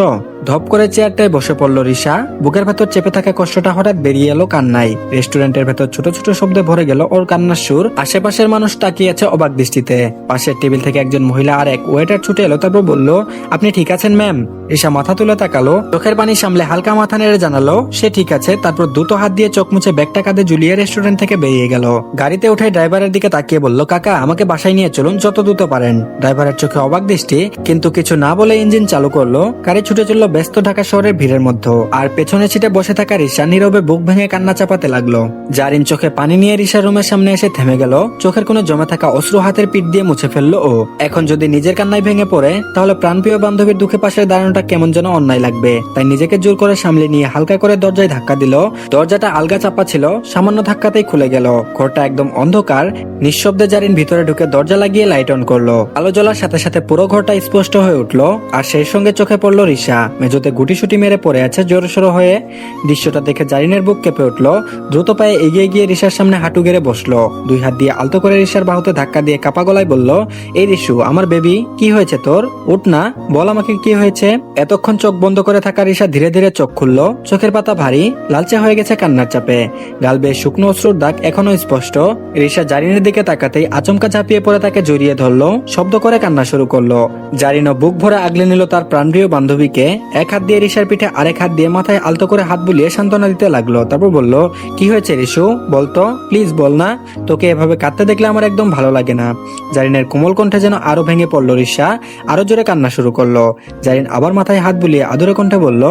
ধপ করে চেয়ারটায় বসে পড়লো ঋষা। বুকের ভেতর চেপে থাকা কষ্টটা হঠাৎ বেরিয়ে এলো কান্নায়। রেস্টুরেন্টের ভেতর ছোট ছোট শব্দে ভরে গেল ওর কান্নার সুর। আশেপাশের মানুষ তাকিয়ে আছে অবাক দৃষ্টিতে। পাশের টেবিল থেকে একজন মহিলা আর এক ওয়েটার ছুটে এলো, তারপর বলল, আপনি ঠিক আছেন ম্যাম? ঋষা মাথা তুলে তাকালো, চোখের পানি সামলে হালকা মাথা নেড়ে জানালো সে ঠিক আছে। তারপর দুটো হাত দিয়ে চোখ মুছে ব্যাগটা কাঁধে ঝুলিয়ে রেস্টুরেন্ট থেকে বেরিয়ে গেল। গাড়িতে উঠে ড্রাইভারের দিকে তাকিয়ে বলল, কাকা, আমাকে বাসায় নিয়ে চলুন, যত দ্রুত পারেন। ড্রাইভারের চোখে অবাক দৃষ্টি, কিন্তু কিছু না বলে ইঞ্জিন চালু করলো। গাড়ি ছুটে চলল ব্যস্ত ঢাকা শহরের ভিড়ের মধ্যে। আর পেছনে সিটে বসে থাকা ঋষা নীরবে বুক ভেঙে কান্না চাপাতে লাগলো। জারিন চোখে পানি নিয়ে ঋষার রুমের সামনে এসে থেমে গেল। চোখের কোণে জমে থাকা অশ্রু হাতের পিঠ দিয়ে মুছে ফেললো ও। এখন যদি নিজের কান্নায় ভেঙে পড়ে, তাহলে প্রাণপ্রিয় বান্ধবীর দুঃখে পাশে দাঁড়ানোটা কেমন যেন অন্যায় লাগবে। তাই নিজেকে জোর করে সামলে নিয়ে হালকা করে দরজায় ধাক্কা দিল। দরজাটা আলগা চাপা ছিল, সামান্য ধাক্কাতেই খুলে গেল। ঘরটা একদম অন্ধকার। নিঃশব্দে জারিন ভিতরে ঢুকে দরজা লাগিয়ে লাইট অন করলো। আলো জ্বলার সাথে সাথে পুরো ঘরটা স্পষ্ট হয়ে উঠলো। আর সেই সঙ্গে চোখে পড়লো ঋষা। মেঝোতে গুটিসুটি মেরে পড়ে আছে জোরসোর হয়ে। দৃশ্যটা দেখে জারিনের বুক কেঁপে উঠলো। দ্রুত পায়ে এগিয়ে গিয়ে রিশার সামনে হাঁটু গেড়ে বসলো। দুই হাত দিয়ে আলতো করে রিশার বাহুতে ধাক্কা দিয়ে কাপা গলায় বলল, এই রিশু আমার বেবি, কি হয়েছে তোর? উঠ না, বল আমাকে কি হয়েছে। এতক্ষণ চোখ বন্ধ করে থাকা রিশা ধীরে ধীরে চোখ খুললো। চোখের পাতা ভারী, লালচে হয়ে গেছে কান্নার চাপে। গাল বেয়ে শুকনো অশ্রুর দাগ এখনো স্পষ্ট। রিশা জারিনের দিকে তাকাতেই আচমকা ঝাঁপিয়ে পড়ে তাকে জড়িয়ে ধরলো, শব্দ করে কান্না শুরু করলো। জারিনও বুক ভরে আগলে নিল তার প্রাণপ্রিয় বান্ধবীকে। এক হাত দিয়ে রিশার পিঠে আরেক হাত দিয়ে মাথায় আলতো করে হাত বুলিয়ে সান্ত্বনা দিতে লাগলো। তারপর বলল, কি হয়েছে রিশু, বলতো, প্লিজ বল না, তোকে এভাবে কাঁদতে দেখলে আমার একদম ভালো লাগে না। জারিনের কোমল কণ্ঠে যেন আরো ভেঙে পড়লো রিশা, আরো জোরে কান্না শুরু করলো। জারিন আবার মাথায় হাত বুলিয়ে আদরে কণ্ঠে বলল,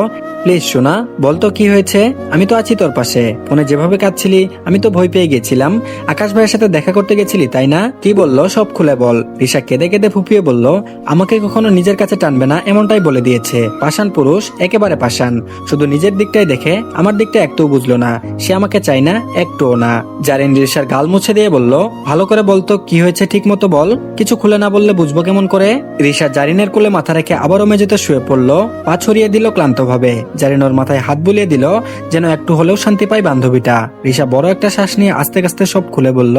প্লিজ সোনা, বলতো কি হয়েছে, আমি তো আছি তোর পাশে। ফোনে যেভাবে কাঁদছিলি আমি তো ভয় পেয়ে গেছিলাম। আকাশ ভাইয়ের সাথে দেখা করতে গেছিলি তাই না? কি বললো সব খুলে বল। রিশা কেঁদে কেঁদে ফুপিয়ে বলল, আমাকে কখনো নিজের কাছে টানবে না এমনটাই বলে দিয়েছে। পাষাণ পুরুষ, একেবারে পাষাণ। শুধু নিজের দিকটাই দেখে, আমার দিকটা একটুও বুঝলো না। সে আমাকে চাই না, একটুও না। জারিন রিশার গাল মুছে দিয়ে বলল, ভালো করে বলতো কি হয়েছে, ঠিক মতো বল, কিছু খুলে না বললে বুঝবো কেমন করে। রিশা জারিনের কোলে মাথা রেখে আবারও মেঝেতে শুয়ে পড়লো। পা ছড়িয়ে দিল ক্লান্ত ভাবে। জারিন ওর মাথায় হাত বুলিয়ে দিল, যেন একটু হলেও শান্তি পায় বান্ধবীটা। রিশা বড় একটা শ্বাস নিয়ে আস্তে আস্তে সব খুলে বলল।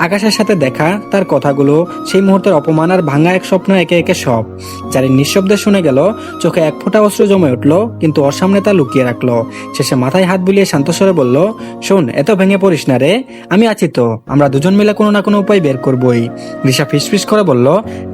আকাশের সাথে দেখা, তার কথাগুলো, সেই মুহূর্তের অপমান আর ভাঙা এক স্বপ্ন, একে একে সব। জারিন নিঃশব্দে শুনে গেল। চোখে এক ফোঁটা অশ্রু জমে উঠলো, কিন্তু ওর সামনে তা লুকিয়ে রাখলো। শেষে মাথায় হাত বুলিয়ে শান্তস্বরে বলল, শোন, এত ভেঙে পড়িস না রে, আমি আছি তো, আমরা দুজন মিলে কোনো না কোনো উপায় বের করবই। রিশা ফিসফিস করে বলল,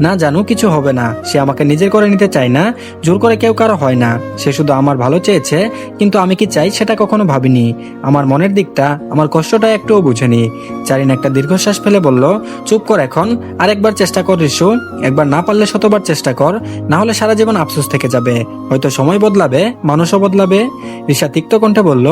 না জানু, কিছু হবে না। সে আমাকে নিজের করে নিতে চায় না, জোর করে কেউ কারো হয় না। সে শুধু আমার ভালো চেয়েছে, কিন্তু আমি কি চাই সেটা কখনো ভাবিনি। আমার মনের দিকটা, আমার কষ্টটা একটুও বুঝেনি। জারিন একটা দীর্ঘশ্বাস ফেলে বলল, চুপ কর এখন, আরেকবার চেষ্টা কর রিশু, একবার না পারলে শতবার চেষ্টা কর, না হলে সারা জীবন আফসোস থেকে যাবে। হয়তো সময় বদলাবে, মানুষও বদলাবে। রিশা তিক্ত কণ্ঠে বলল,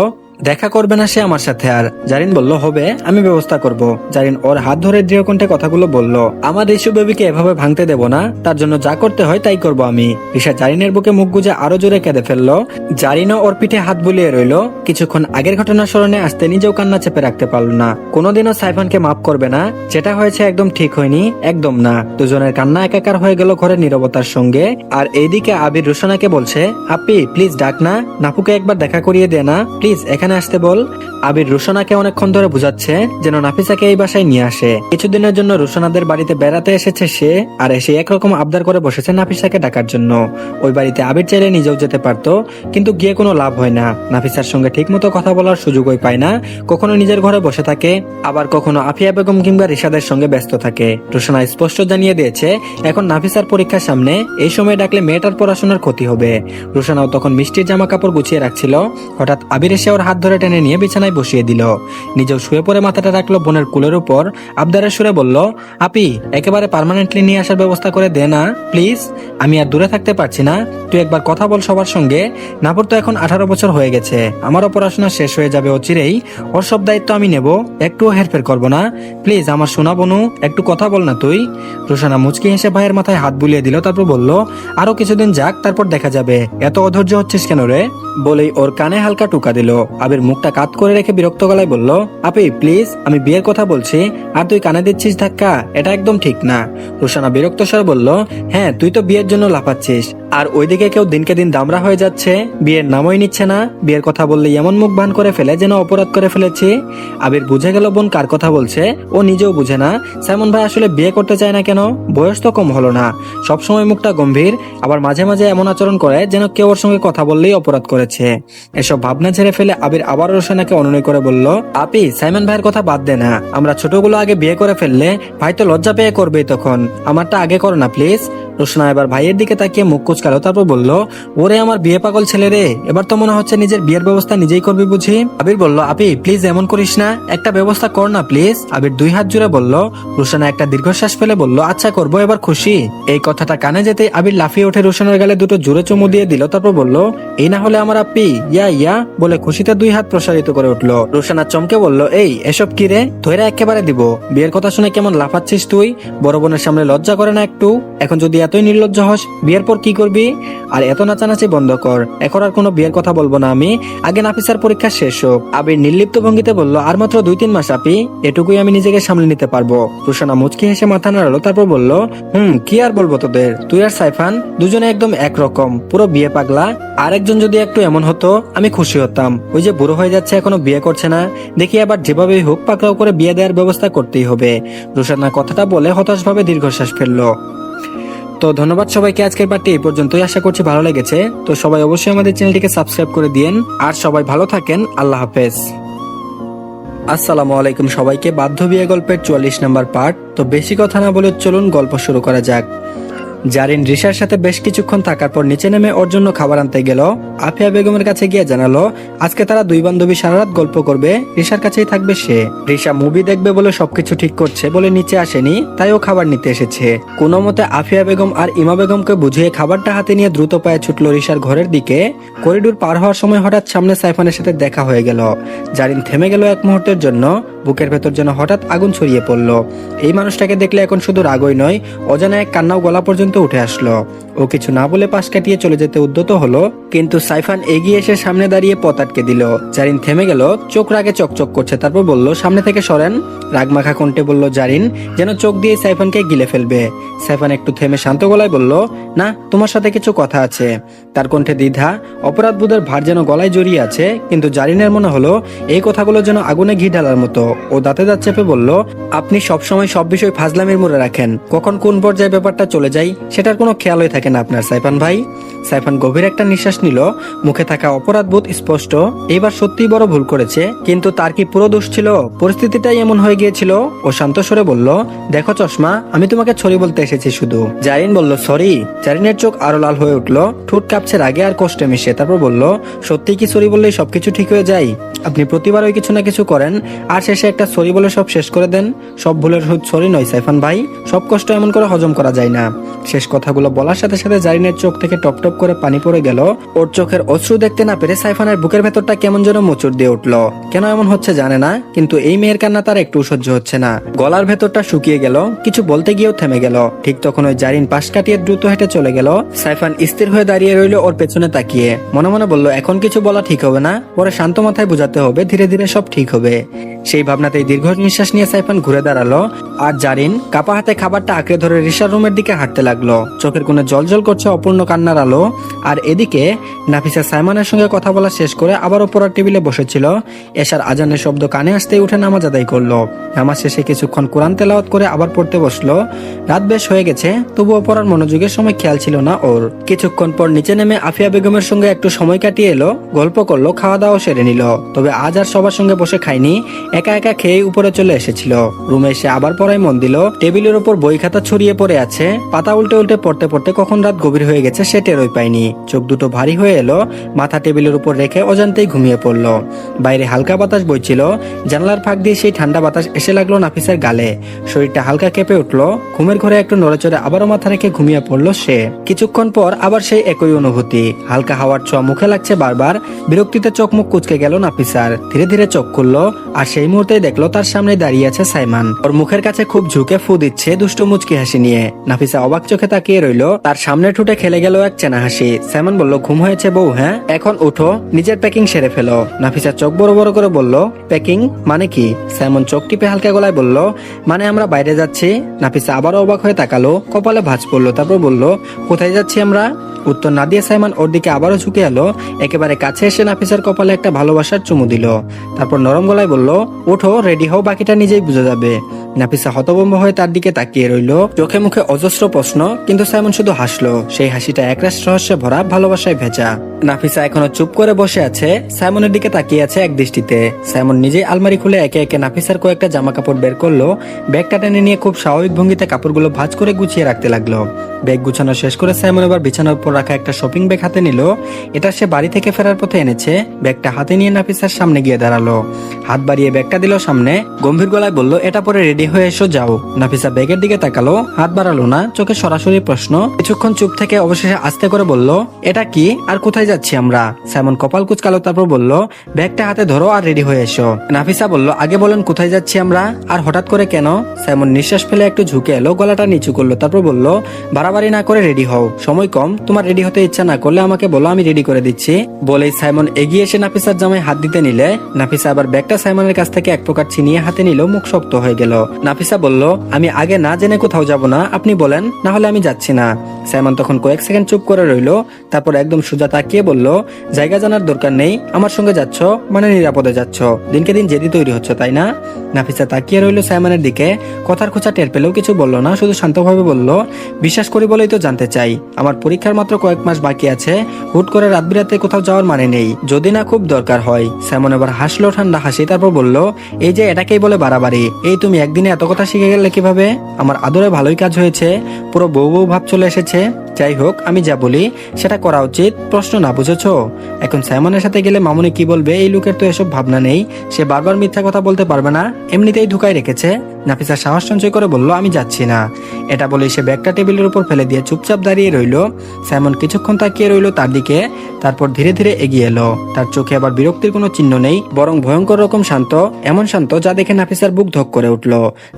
দেখা করবে না সে আমার সাথে আর। জারিন বলল, হবে, আমি ব্যবস্থা করব। জারিন ওর হাত ধরে দৃঢ় কণ্ঠে কথাগুলো বলল, আমার রিশু বেবিকে এভাবে ভাঙতে দেব না, তার জন্য যা করতে হয় তাই করব আমি। রিশা জারিনের বুকে মুখ গুজে আরো জোরে কেঁদে ফেললো। জারিনও ওর পিঠে হাত বুলিয়ে রইল। কিছুক্ষণ আগের ঘটনা স্মরণে আসতে নিজেও কান্না চেপে রাখতে পারল না। কোনোদিনও সাইফানকে মাফ করবে না। যেটা হয়েছে একদম ঠিক হয়নি, একদম না। দুজনের কান্না একাকার হয়ে গেল ঘরের নীরবতার সঙ্গে। আর এইদিকে আবির রুশানাকে বলছে, আপি প্লিজ ডাক না, নাপুকে একবার দেখা করিয়ে দে না, প্লিজ এখানে আসতে বল। আবির রুশানাকে অনেকক্ষণ ধরে বুঝাচ্ছে যেন নাফিসাকে এই বাসায় নিয়ে আসে। কিছুদিনের জন্য রুশানাদের বাড়িতে বেড়াতে এসেছে সে, আর এসে একরকম আবদার করে বসেছে নাফিসাকে ডাকার জন্য। ওই বাড়িতে আবির চাইলে নিজেও যেতে পারতো, কিন্তু গিয়ে কোনো লাভ হয় না। নাফিসার সঙ্গে ঠিক মতো কথা বলার সুযোগই পায় না। কখনো নিজের ঘরে বসে থাকে, আবার কখনো আফিয়া বেগম কিংবা রিশাদের সঙ্গে ব্যস্ত থাকে। রুশানা স্পষ্ট জানিয়ে দিয়েছে, এখন নাফিসার পরীক্ষার সামনে, এই সময় ডাকলে মেয়েটার পড়াশোনার ক্ষতি হবে। রুশানাও তখন মিষ্টির জামা কাপড় গুছিয়ে রাখছিল। হঠাৎ আবির এসে ওর হাত ধরে টেনে নিয়ে বিছানায় বসিয়ে দিল। নিজেও শুয়ে পড়ে মাথাটা রাখলো বোনের কুলের উপর। আবদারের সুরে বলল, আপি একেবারে পার্মানেন্টলি নিয়ে আসার ব্যবস্থা করে দে না প্লিজ, আমি আর দূরে থাকতে পারছি না। তুই একবার কথা বল সবার সঙ্গে। নাপুর তো এখন 18 বছর হয়ে গেছে, আমারও পড়াশোনা শেষ হয়ে যাবে অচিরেই। ওর সব দায়িত্ব আমি নেব, একটুও হেরফের করবো না। প্লিজ আমার সোনা বনু, একটু কথা বল না তুই। রুশানা মুচকি হেসে ভাইয়ের মাথায় হাত বুলিয়ে দিল। তারপর বলল, আরো কিছুদিন যাক, তারপর দেখা যাবে। এত অধৈর্য হচ্ছিস কেন রে? বলেই ওর কানে হালকা টুকা দিল। আবির মুখটা কাত করে রেখে বিরক্ত গলায় বলল, আপি প্লিজ, আমি বিয়ের কথা বলছি আর তুই কানে দিচ্ছিস ধাক্কা, এটা একদম ঠিক না। রুশানা বিরক্ত স্বরে বলল, হ্যাঁ তুই তো বিয়ের জন্য লাফাচ্ছিস, আর ওইদিকে কেউ দিনকে দিন দামড়া হয়ে যাচ্ছে, বিয়ের নামই নিচ্ছে না। বিয়ের কথা বললে এমন মুখ ভান করে ফেলে যেন অপরাধ করে ফেলেছি। আবির বুঝে গেল বোন কার কথা বলছে, ও নিজেও বুঝে না। সাইমন ভাই আসলে বিয়ে করতে চায় না কেন? বয়স তো কম হলো না। সবসময় মুখটা গম্ভীর, আবার মাঝে মাঝে এমন আচরণ করে যেন কেউ ওর সঙ্গে কথা বললেই অপরাধ করেছে। এসব ভাবনা ঝেড়ে ফেলে আবির আবার রোশনাকে অনুনয় করে বলল, আপি সাইমন ভাইয়ের কথা বাদ দে না, আমরা ছোটগুলো আগে বিয়ে করে ফেললে ভাই তো লজ্জা পেয়ে করবেই তখন, আমারটা আগে করো না প্লিজ। রোশনা এবার ভাইয়ের দিকে তাকিয়ে মুখ কুচকালো, তারপর বলল, ওরে আমার বিয়ে পাগল ছেলে রে, এবার তো মনে হচ্ছে নিজের বিয়ের ব্যবস্থা নিজেই করবি বুঝি। আবির বলল, আপি প্লিজ এমন করিস না, একটা ব্যবস্থা কর না প্লিজ। আবির দুই হাত জুড়ে বলল। রোশনা একটা দীর্ঘশ্বাস ফেলে বলল, আচ্ছা করবো, এবার খুশি? এই কথাটা কানে যেতেই আবির লাফিয়ে উঠে রোশনার গালে দুটো জোরে চুমু দিয়ে দিল। তারপর বলল, এই না হলে আমার আপি, ইয়া ইয়া বলে খুশিতে দুই হাত প্রসারিত করে উঠল। রোশনা চমকে বলল, এই এসব কি রে, ধৈরা একেবারে দিব। বিয়ের কথা শুনে কেমন লাফাচ্ছিস তুই? বড় বোনের সামনে লজ্জা করে না একটু? এখন যদি এতই নির্লজ্জ হস, বিয়ের পর কি করবি? আর এত নাচানাচি বন্ধ কর, এখন আর কোনো বিয়ের কথা বলবো না আমি, আগে নাফিসার পরীক্ষা শেষ হোক। আবির নির্লিপ্ত ভঙ্গিতে বলল, আর মাত্র 2-3 মাস আপি, এটুকুই আমি নিজেকে সামলে নিতে পারবো। রুশানা মুচকি হেসে মাথা নাড়ালো, তারপর বলল, কি আর বলবো তোদের, তুই আর সাইফান দুজনে একদম একরকম, পুরো বিয়ে পাগলা। আরেকজন যদি একটু এমন হতো আমি খুশি হতাম, ওই যে বুড়ো হয়ে যাচ্ছে এখনো বিয়ে করছে না, দেখি আবার যেভাবেই হোক পাকড়াও করে বিয়ে দেওয়ার ব্যবস্থা করতেই হবে। রুশানা কথাটা বলে হতাশভাবে দীর্ঘশ্বাস ফেললো। তো ধন্যবাদ সবাইকে, আজকের পার্টি এই পর্যন্তই, আশা করছি ভালো লেগেছে। তো সবাই অবশ্যই আমাদের চ্যানেলটিকে সাবস্ক্রাইব করে দিয়েন, আর সবাই ভালো থাকেন, আল্লাহ হাফেজ। আসসালামু আলাইকুম সবাইকে, বাধ্য বিয়ে গল্পের 44 নম্বর পার্ট। তো বেশি কথা না বলে চলুন গল্প শুরু করা যাক। জারিন রিশার সাথে বেশ কিছুক্ষণ থাকার পর নিচে নেমে ওর জন্য খাবার আনতে গেল। আফিয়া বেগমের কাছে গিয়ে জানালো আজকে তারা দুই বান্ধবী সারা রাত গল্প করবে, রিশার কাছেই থাকবে সে। রিশা মুভি দেখবে বলে সবকিছু ঠিক করছে বলে নিচে আসেনি, তাই ও খাবার নিতে এসেছে। কোনো মতে আফিয়া বেগম আর ইমা বেগমকে বুঝিয়ে খাবারটা হাতে নিয়ে দ্রুত পায়ে ছুটলো রিশার ঘরের দিকে। করিডোর পার হওয়ার সময় হঠাৎ সামনে সাইফানের সাথে দেখা হয়ে গেল। জারিন থেমে গেল এক মুহূর্তের জন্য, বুকের ভেতর যেন হঠাৎ আগুন ছড়িয়ে পড়ল। এই মানুষটাকে দেখলে এখন শুধু রাগই নয়, অজানা এক কান্নাও গলা পর্যন্ত উঠে আসলো। ও কিছু না বলে পাশ কাটিয়ে চলে যেতে উদ্যত হলো, কিন্তু সাইফান এগিয়ে এসে সামনে দাঁড়িয়ে পথ আটকে দিল। জারিন থেমে গেল, চোখ রাগে চকচক করছে, তারপর বলল, সামনে থেকে সরেন। রাগমাখা কণ্ঠে বলল জারিন, যেন চোখ দিয়ে সাইফানকে গিলে ফেলবে। সাইফান একটু থেমে শান্ত গলায় বলল, না, তোমার সাথে কিছু কথা আছে। তার কণ্ঠে দ্বিধা, অপরাধবোধের ভার যেন গলায় জড়িয়ে আছে, কিন্তু জারিনের মনে হলো এই কথাগুলো যেন আগুনে ঘি ঢালার মতো। ও দাঁতে দাঁত চেপে বলল, আপনি সবসময় সব বিষয় ফাজলামির মোড়ে রাখেন, কখন কোন পর্যায়ে ব্যাপারটা চলে যায় সেটার কোনো খেয়ালই থাকে না আপনার সাইফান ভাই। সাইফান গভীর একটা নিঃশ্বাস নিল, মুখে থাকা অপরাধবোধ স্পষ্ট, এইবার সত্যিই বড় ভুল করেছে। কিন্তু তার কি পুরো দোষ ছিল? পরিস্থিতিটাই এমন হয়ে গিয়েছিল। ও শান্ত স্বরে বলল, দেখো চশমা, আমি তোমাকে সরি বলতে এসেছি শুধু। জারিন বলল, সরি? জারিনের চোখ আরো লাল হয়ে উঠলো, ঠোঁট কাঁপছে রাগে আর কষ্টে মিশে। তারপর বলল, সত্যি কি সরি বললেই সবকিছু ঠিক হয়ে যায়? আপনি প্রতিবার ওই কিছু না কিছু করেন আর শেষে একটা সরি বলে সব শেষ করে দেন। সব ভুলের সরি নয় সাইফান ভাই, সব কষ্ট এমন করে হজম করা যায় না। শেষ কথাগুলো বলার সাথে সাথে জারিনের চোখ থেকে টপ টপ করে পানি পড়ে গেল। ওর চোখের অশ্রু দেখতে না পেরে সাইফানের বুকের ভেতরটা কেমন যেন মোচড় দিয়ে উঠলো। কেন এমন হচ্ছে জানে না, কিন্তু এই মেয়ের কান্না তার একটু সহ্য হচ্ছে না। গলার ভেতরটা শুকিয়ে গেল, কিছু বলতে গিয়েও থেমে গেল। ঠিক তখন ওই জারিন পাশ কাটিয়ে দ্রুত হেঁটে চলে গেল। সাইফান স্থির হয়ে দাঁড়িয়ে রইল ওর পেছনে তাকিয়ে, মনে মনে বলল, এখন কিছু বলা ঠিক হবে না, পরে শান্ত মাথায় বোঝাতে হবে, ধীরে ধীরে সব ঠিক হবে। সেই ভাবনাতেই দীর্ঘ নিঃশ্বাস নিয়ে সাইফান ঘুরে দাঁড়ালো, আর জারিন কাপা হাতে খাবারটা আঁকড়ে ধরে রিশার রুমের দিকে হাঁটতে লাগলো। চোখের কোণে জলজল করছে অপূর্ণ কান্নার আলো। আর এদিকে নাফিসা সাইমনের সঙ্গে কথা বলা শেষ করে আবারও পড়ার টেবিলে বসেছিল। এশার আজানের শব্দ কানে আসতেই উঠে নামাজ আদায় করলো। নামাজ শেষে কিছুক্ষণ কোরআন তেলাওয়াত করে আবার পড়তে বসলো। রাত বেশ হয়ে গেছে, তবুও পড়ার মনোযোগের সময় খেয়াল ছিল না ওর। কিছুক্ষণ পর নিচে নেমে আফিয়া বেগমের সঙ্গে একটু সময় কাটিয়ে এলো, গল্প করলো, খাওয়া দাওয়া সেরে নিল। তবে আজ আর সবার সঙ্গে বসে খায়নি, একা একা খেয়ে উপরে চলে এসেছিল। রুমে এসে আবার পড়ায় মন দিল। টেবিলের উপর বই খাতা ছড়িয়ে পড়ে আছে, পাতা উল্টে উল্টে পড়তে পড়তে কখন রাত গভীর হয়ে গেছে সে টেরই পায়নি। চোখ দুটো ভারী হয়ে এলো, মাথা টেবিলের উপর রেখে অজান্তেই ঘুমিয়ে পড়লো। বাইরে হালকা বাতাস বইছিল, জানলার ফাঁক দিয়ে সেই ঠান্ডা বাতাস এসে লাগলো নাফিসার গালে। শরীরটা হালকা কেঁপে উঠলো, ঘুমের ঘরে একটু নড়েচড়ে আবারও মাথা রেখে ঘুমিয়ে পড়লো সে। কিছুক্ষণ পর আবার সেই একই অনুভূতি, হালকা হাওয়ার ছোঁয়া মুখে লাগছে বারবার। বিরক্তিতে চোখ মুখ কুচকে গেল নাফিসার, ধীরে ধীরে চোখ খুললো, আর সেই মুহূর্তেই দেখলো তার সামনে দাঁড়িয়ে আছে সাইমান। ওর মুখের কাছে খুব ঝুঁকে ফু দিচ্ছে দুষ্ট মুচকি হাসি নিয়ে। নাফিসা অবাক চোখে তাকিয়ে রইলো, তার সামনে ঠুটে খেলে গেল এক চেনা হাসি। সাইমান বলল, ঘুম হয়েছে বউ? হ্যাঁ, এখন উঠো, নিজের প্যাকিং সেরে ফেলো। নাফিসা চোখ বড় বড় করে বলল, প্যাকিং মানে কি? সাইমন চোখ টিপে হালকা গলায় বলল, মানে আমরা বাইরে যাচ্ছি। নাফিসা আবারও অবাক হয়ে তাকালো, কপালে ভাঁজ পড়লো, তারপর বলল, কোথায় যাচ্ছি আমরা? উত্তর না দিয়ে সাইমান ওর দিকে আবারও ঝুঁকে এলো, একেবারে কাছে এসে নাফিসার কপালে একটা ভালোবাসার চুমু দিল। তারপর নরম গলায় বলল, ওঠো, রেডি হও, বাকিটা নিজেই বুঝে যাবে। নাফিসা হতভম্ব হয়ে তার দিকে তাকিয়ে রইল, চোখে মুখে অজস্র প্রশ্ন, কিন্তু সাইমন শুধু হাসলো। সেই হাসিটা একরাশ রহস্যে ভরা, ভালোবাসায় ভেজা। নাফিসা এখনো চুপ করে বসে আছে, সাইমনের দিকে তাকিয়ে আছে এক দৃষ্টিতে। সাইমন নিজেই আলমারি খুলে একে একে নাফিসার কয়েকটা জামা কাপড় বের করলো, ব্যাগটা টেনে নিয়ে খুব স্বাভাবিক ভঙ্গিতে কাপড়গুলো ভাঁজ করে গুছিয়ে রাখতে লাগলো। ব্যাগ গুছানো শেষ করে সাইমন এবার বিছানার উপর রাখা একটা শপিং ব্যাগ হাতে নিল। এটা সে বাড়ি থেকে ফেরার পথে এনেছে। ব্যাগটা হাতে নিয়ে নাফিসার সামনে গিয়ে দাঁড়ালো, হাত বাড়িয়ে ব্যাগটা দিল সামনে, গম্ভীর গলায় বলল, এটা পরে রেডি হয়ে এসো, যাও। নাফিসা ব্যাগের দিকে তাকালো, হাত বাড়ালো না, চোখে সরাসরি প্রশ্ন। কিছুক্ষণ চুপ থেকে অবশেষে আস্তে করে বলল, এটা কি আর কোথায় কোথায় যাচ্ছি আমরা? সাইমন কপাল কুচকালো, তারপর বলল ব্যাগটা হাতে ধরো আর রেডি হয়ে এসো। নাফিসা বলল আগে বলেন কোথায় যাচ্ছি আমরা, আর হঠাৎ করে কেন? সাইমন নিঃশ্বাস ফেলে একটু ঝুঁকে এলো, গলাটা নিচু করলো, তারপর বলল বাড়াবাড়ি না করে রেডি হও, সময় কম, তোমার রেডি হতে ইচ্ছা না করলে আমাকে বলো, আমি রেডি করে দিচ্ছি। বলেই সাইমন এগিয়ে এসে নাফিসার জামায় হাত দিতে নিলে নাফিসা আবার ব্যাগটা সাইমনের কাছ থেকে এক প্রকার ছিনিয়ে হাতে নিল, মুখ শক্ত হয়ে গেল। নাফিসা বলল আমি আগে না জেনে কোথাও যাব না, আপনি বলেন, না হলে আমি যাচ্ছি না। সাইমন তখন কয়েক সেকেন্ড চুপ করে রইল, তারপর একদম সোজা তাকিয়ে বলল জায়গা জানার দরকার নেই, আমার সঙ্গে যাচ্ছ মানে নিরাপদে যাচ্ছ, দিনকে দিন জেদি তৈরি হচ্ছে তাই না? নাফিসা তাকিয়ে রইল সাইমনের দিকে, কথার খোঁচা টের পেলেও কিছু বলল না, শুধু শান্তভাবে বলল বিশ্বাস করি বলেই তো জানতে চাই, আমার পরীক্ষার মাত্র কয়েক মাস বাকি আছে, হুট করে রাত বিরাতে কোথাও যাওয়ার মানে নেই, যদি না খুব দরকার হয়। সাইমন এবার হাসলো ঠান্ডা হাসি, তারপর বলল এই যে এটাকেই বলে বাড়াবাড়ি, এই তুমি একদিনে এত কথা শিখে গেলে কিভাবে? আমার আদরে ভালোই কাজ হয়েছে, পুরো বউ বউ ভাব চলে এসেছে। যাই হোক, আমি যা বলি সেটা করা উচিত, প্রশ্ন না, বুঝেছো? এখন সাইমনের সাথে গেলে মামুনি কি বলবে, এই লোকের তো এসব ভাবনা নেই, সে বারবার মিথ্যা কথা বলতে পারবে না, এমনিতেই ধুকাই রেখেছে। নাফিসা সাহস সঞ্চয় করে বলল আমি যাচ্ছি না। এটা বলে সে ব্যাগটা টেবিলের উপর ফেলে দিয়ে চুপচাপ দাঁড়িয়ে রইল। সাইমন কিছুক্ষণ তাকিয়ে রইল তার দিকে, তারপর ধীরে ধীরে এগিয়ে এলো। তার চোখে আবার বিরক্তির কোনো চিহ্ন নেই, বরং ভয়ঙ্কর রকম শান্ত, এমন শান্ত যা দেখে নাফিসার বুক ধক করে উঠল।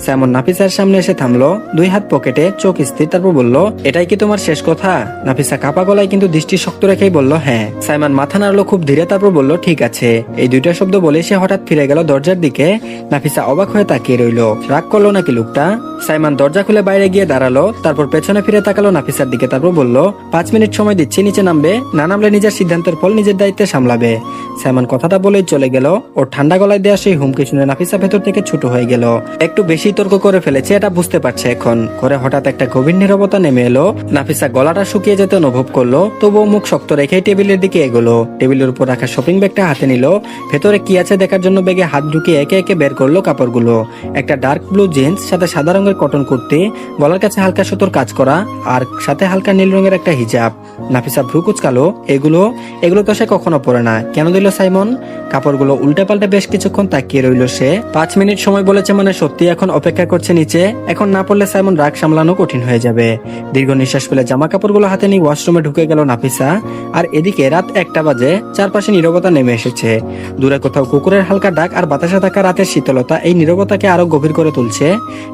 সাইমন নাফিসার সামনে এসে থামলো, দুই হাত পকেটে, চোখ স্থির, তারপর বলল এটাই কি তোমার শেষ কথা? নাফিসা কাপা গলায় কিন্তু দৃষ্টি শক্ত রেখেই বলল হ্যাঁ। সাইমন মাথা নাড়লো খুব ধীরে, তারপর বলল ঠিক আছে। এই দুইটা শব্দ বলে সে হঠাৎ ফিরে গেল দরজার দিকে। নাফিসা অবাক হয়ে তাকিয়ে রইল, রাগ করলো নাকি লোকটা? সাইমন দরজা খুলে বাইরে গিয়ে দাঁড়ালো, তারপর পেছনে ফিরে তাকালো নাফিসার দিকে, তারপর বলল 5 মিনিট সময় দিচ্ছি, নিচে নামবে, না নামলে নিজের সিদ্ধান্তের ফল নিজের দায়িত্বে সামলাবে। সাইমন কথাটা বলেই চলে গেল। ওর ঠান্ডা গলায় দেওয়া সেই হুমকি শুনে নাফিসা ভেতর থেকে ছোট হয়ে গেল। একটু বেশি তর্ক করে ফেলেছে এটা বুঝতে পারছে এখন। করে হঠাৎ একটা গভীর নীরবতা নেমে এলো। নাফিসা গলাটা শুকিয়ে যেতে অনুভব করলো, তবুও মুখ শক্ত রেখে টেবিলের দিকে এগোলো। টেবিলের উপর রাখা শপিং ব্যাগটা হাতে নিল, ভেতরে কি আছে দেখার জন্য ব্যাগে হাত ঢুকিয়ে একে একে বের করলো কাপড়গুলো। একটা ডার্ক ব্লু জিন্স, সাথে সাদা রঙের কটন কুর্তি, গলার কাছে হালকা সুতোর কাজ করা, আর সাথে হালকা নীল রঙের একটা হিজাব। নাফিসা ভ্রু কুচকালো, এগুলো তো সে কখনো পরে না, কেন দিল সাইমন? কাপড়গুলো উল্টে পাল্টে বেশ কিছুক্ষণ তাকিয়ে রইল সে। 5 মিনিট সময় বলেছে মানে সত্যি এখন অপেক্ষা করছে নিচে। এখন না পড়লে সাইমন রাগ সামলানো কঠিন হয়ে যাবে। দীর্ঘ নিঃশ্বাস ফেলে জামা কাপড়গুলো হাতে নিয়ে ওয়াশরুমে ঢুকে গেল নাফিসা। আর এদিকে রাত 1টা বাজে, চারপাশে নীরবতা নেমে এসেছে। দূরে কোথাও কুকুরের হালকা ডাক আর বাতাসে থাকা রাতের শীতলতা এই নীরবতাকে আরো গভীর করে তুলছে।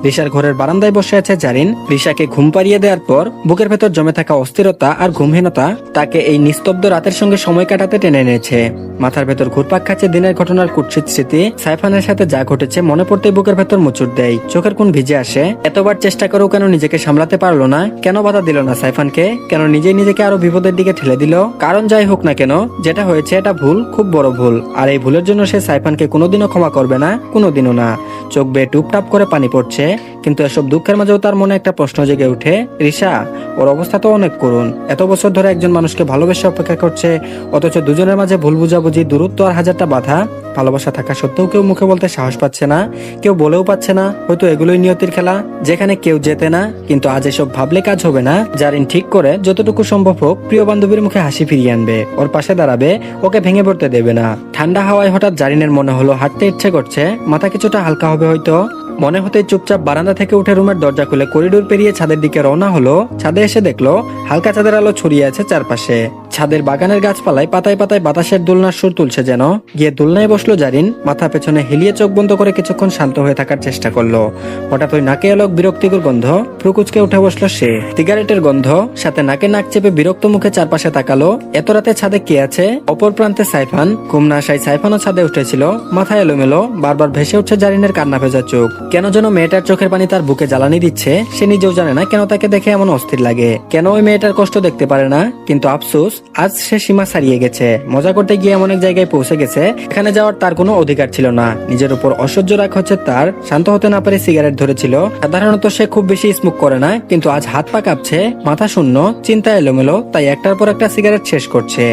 রিশার ঘরের বারান্দায় বসে আছে জারিন। রিশাকে ঘুম পাড়িয়ে দেওয়ার পর বুকের ভেতর জমে থাকা অস্থিরতা আর ঘুমহীনতা তাকে এই নিস্তব্ধ রাতের সঙ্গে সময় কাটাতে টেনে এনেছে। মাথার ভেতর ঘুরপাক খাচ্ছে দিনের ঘটনার কুৎসিত স্মৃতি। সাইফানের সাথে যা ঘটেছে মনে পড়তেই বুকের ভেতর মুচুর দেয়, চোখের কোণ ভিজে আসে। এতবার চেষ্টা করেও কেন নিজেকে সামলাতে পারলো না? কেন বাধা দিল না সাইফানকে? কেন নিজেই নিজেকে আরো বিপদের দিকে ঠেলে দিল? কারণ যাই হোক না কেন, যেটা হয়েছে এটা ভুল, খুব বড় ভুল। আর এই ভুলের জন্য সে সাইফানকে কোনোদিনও ক্ষমা করবে না, কোনোদিনও না। চোখ বেয়ে টুপটাপ করে পানি পড়ছে, কিন্তু এসব দুঃখের মাঝেও তার মনে একটা প্রশ্ন জেগে উঠে, রিশা, ওর অবস্থা তো অনেক করুণ। এত বছর ধরে একজন মানুষকে ভালোবেসে অপেক্ষা করছে, অথচ দুজনের মাঝে ভুল বুঝাবুঝি, দূরত্ব আর হাজারটা বাধা। ভালোবাসা থাকা সত্ত্বেও কেউ মুখে বলতে সাহস পাচ্ছে না, কেউ বলেও পাচ্ছে না। হয়তো এগুলোই নিয়তির খেলা, যেখানে কেউ জেতে না। কিন্তু আজ এসব ভাবলে কাজ হবে না। জারিন ঠিক করে যতটুকু সম্ভব হোক প্রিয় বান্ধবীর মুখে হাসি ফিরিয়ে আনবে, ওর পাশে দাঁড়াবে, ওকে ভেঙে পড়তে দেবে না। ঠান্ডা হাওয়ায় হঠাৎ জারিনের মনে হলো হাঁটতে ইচ্ছে করছে, মাথা কিছুটা হালকা হবে হয়তো। মনে হতে চুপচাপ বারান্দা থেকে উঠে রুমের দরজা খুলে করিডোর পেরিয়ে ছাদের দিকে রওনা হলো। ছাদে এসে দেখলো হালকা চাঁদের আলো ছড়িয়ে আছে চারপাশে। ছাদের বাগানের গাছপালায় পাতায় পাতায় বাতাসের দোলনার সুর তুলছে যেন। গিয়ে দোলনায় বসলো জারিন, মাথা পেছনে হেলিয়ে চোখ বন্ধ করে কিছুক্ষণ শান্ত হয়ে থাকার চেষ্টা করলো। হঠাৎ ওই নাকে এলো বিরক্তিকর গন্ধ, ফ্রুকুচকে উঠে বসলো সে। সিগারেটের গন্ধ, সাথে নাকে নাক চেপে বিরক্ত মুখে চারপাশে তাকালো। এত রাতে ছাদে কে আছে? অপর প্রান্তে সাইফান। ঘুম না আসায় সাইফানও ছাদে উঠেছিল, মাথা এলোমেলো, বারবার ভেসে উঠছে জারিনের কান্না ভেজা চোখ। কেন যেন মেয়েটার চোখের পানি তার বুকে জ্বালানি দিচ্ছে। সে নিজেও জানে না কেন তাকে দেখে এমন অস্থির লাগে, কেন ওই মেয়েটার কষ্ট দেখতে পারে না। কিন্তু আফসোস, আজ সে সীমা ছাড়িয়ে গেছে। মজা করতে গিয়ে এমন এক জায়গায় পৌঁছে গেছে, এখানে যাওয়ার তার কোনো অধিকার ছিল না। নিজের উপর অসহ্য রাগ হচ্ছে তার। শান্ত হতে না পারে সিগারেট ধরেছিল। সাধারণত সে খুব বেশি স্মোক করে না, কিন্তু আজ হাত পা কাঁপছে, মাথা শূন্য, চিন্তা এলোমেলো, তাই একটার পর একটা সিগারেট শেষ করছে।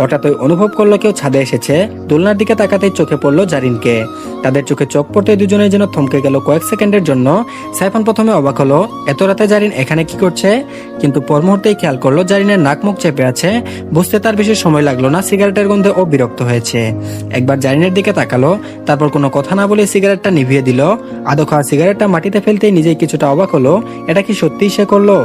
হঠাৎ ওই অনুভব করলো কেউ ছাদে এসেছে। দোলনার দিকে তাকাতেই চোখে পড়লো জারিনকে। তাদের চোখে চোখ পড়তে দুজনেই যেন থমকে গেল কয়েক সেকেন্ডের জন্য। সাইফান প্রথমে অবাক হলো, এত রাতে জারিন এখানে কি করছে? কিন্তু পর মুহূর্তেই খেয়াল করলো জারিনের নাক মুখ চেপে আছে। বুঝতে তার বেশি সময় লাগলো না, সিগারেটের গন্ধে ও বিরক্ত হয়েছে। একবার জারিনের দিকে তাকালো, তারপর কোনো কথা না বলে সিগারেটটা নিভিয়ে দিল। আদো খাওয়া সিগারেটটা মাটিতে ফেলতেই নিজেই কিছুটা অবাক হলো, এটা কি সত্যিই সে করলো?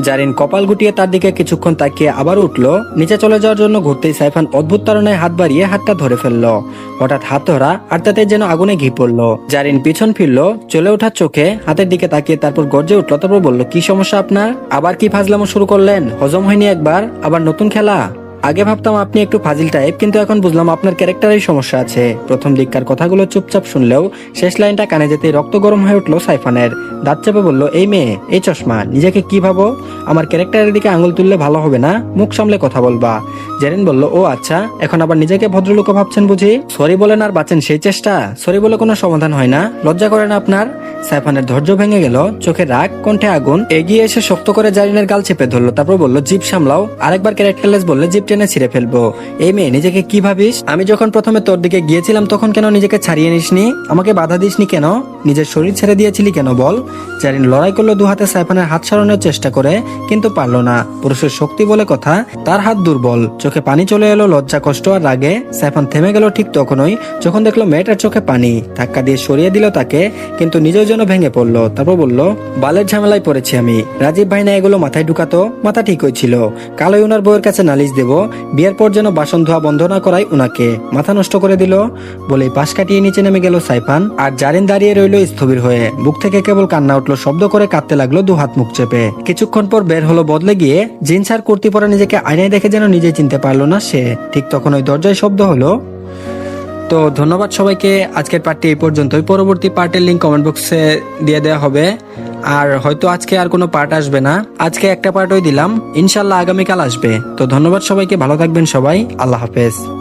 জারিন কপাল গুটিয়ে তার দিকে কিছুক্ষণ তাকিয়ে আবার উঠলো। নিচে চলে যাওয়ার জন্য ঘুরতেই সাইফান অদ্ভুত তাড়নায় হাত বাড়িয়ে হাতটা ধরে ফেললো। হঠাৎ হাত ধরা আর তাতে যেন আগুনে ঘি পড়লো। জারিন পিছন ফিরলো, চলে ওঠার চোখে হাতের দিকে তাকিয়ে তারপর গর্জে উঠলো। তারপর বলল, কি সমস্যা আপনার? আবার কি ফাজলামো শুরু করলেন? হজম হয়নি একবার, আবার নতুন খেলা? আগে ভাবতাম আপনি একটু ফাজিল টাইপ, কিন্তু এখন বুঝলাম আপনার ক্যারেক্টারেই সমস্যা আছে। প্রথম দিককার কথাগুলো চুপচাপ শুনলেও শেষ লাইনটা কানে যেতেই রক্ত গরম হয়ে উঠলো সাইফানের। দাঁত চেপে বলল, এই মেয়ে, এই চশমা, নিজেকে কি ভাবো? আমার ক্যারেক্টারের দিকে আঙুল তুললে ভালো হবে না, মুখ সামলে কথা বলবা। জেরিন বলল, ও আচ্ছা, এখন আবার নিজেকে ভদ্রলোক ভাবছেন বুঝি? সরি বলেন আর বাঁচেন সেই চেষ্টা? সরি বলে কোনো সমাধান হয় না, লজ্জা করে না আপনার? সাইফানের ধৈর্য ভেঙে গেল, চোখে রাগ, কণ্ঠে আগুন। এগিয়ে এসে শক্ত করে জারিনের গাল চেপে ধরলো। তারপর বলল, জিভ সামলাও, আরেকবার ক্যারেক্টারলেস বললে জিভ টেনে ছিঁড়ে ফেলবো। এই মেয়ে, নিজেকে কি ভাবিস? আমি যখন প্রথমে তোর দিকে গিয়েছিলাম তখন কেন নিজেকে ছাড়িয়ে নিসনি? আমাকে বাধা দিসনি কেন? নিজের শরীর ছেড়ে দিয়েছিলি কেন বল? জারিন লড়াই করলো দু হাতে সাইফানের হাত সরানোর চেষ্টা করে, কিন্তু পারলো না। পুরুষের শক্তি বলে কথা, তার হাত দুর্বল। চোখে পানি চলে এলো লজ্জা, কষ্ট আর রাগে। সাইফান থেমে গেল ঠিক তখনই, যখন দেখলো মেয়েটার চোখে পানি। ধাক্কা দিয়ে সরিয়ে দিল তাকে, কিন্তু নিজেও যেন ভেঙে পড়লো। তারপর বলল, বালের ঝামেলায় পড়েছি আমি। রাজীব ভাই না এগুলো মাথায় ঢুকাতো? মাথা ঠিক হয়েছিল, কালোই ওনার বউয়ের কাছে নালিশ দেব, বিয়ের পর যেন বাসন ধোয়া বন্ধ না করাই উনাকে। মাথা নষ্ট করে দিল বলেই পাশ কাটিয়ে নিচে নেমে গেল সাইফান। আর জারিন দাঁড়িয়ে রইল স্থবির হয়ে। বুক থেকে কেবল কান্না উঠলো, শব্দ করে কাঁদতে লাগলো দু হাত মুখ চেপে। কিছুক্ষণ পর বের হলো বদলে গিয়ে। জিন্স আর কুর্তি পরে নিজেকে আয়নায় দেখে যেন নিজে চিনতে পারলো না সে। ঠিক তখন ওই দরজায় শব্দ হলো। তো ধন্যবাদ সবাইকে। আজকের পার্টটি এই পর্যন্তই। পরবর্তী পার্টের লিঙ্ক কমেন্ট বক্সে দিয়ে দেওয়া হবে। আর হয়তো আজকে আর কোনো পার্ট আসবে না, আজকে একটা পার্টই দিলাম, ইনশাল্লাহ আগামীকাল আসবে। তো ধন্যবাদ সবাইকে, ভালো থাকবেন সবাই, আল্লাহ হাফেজ।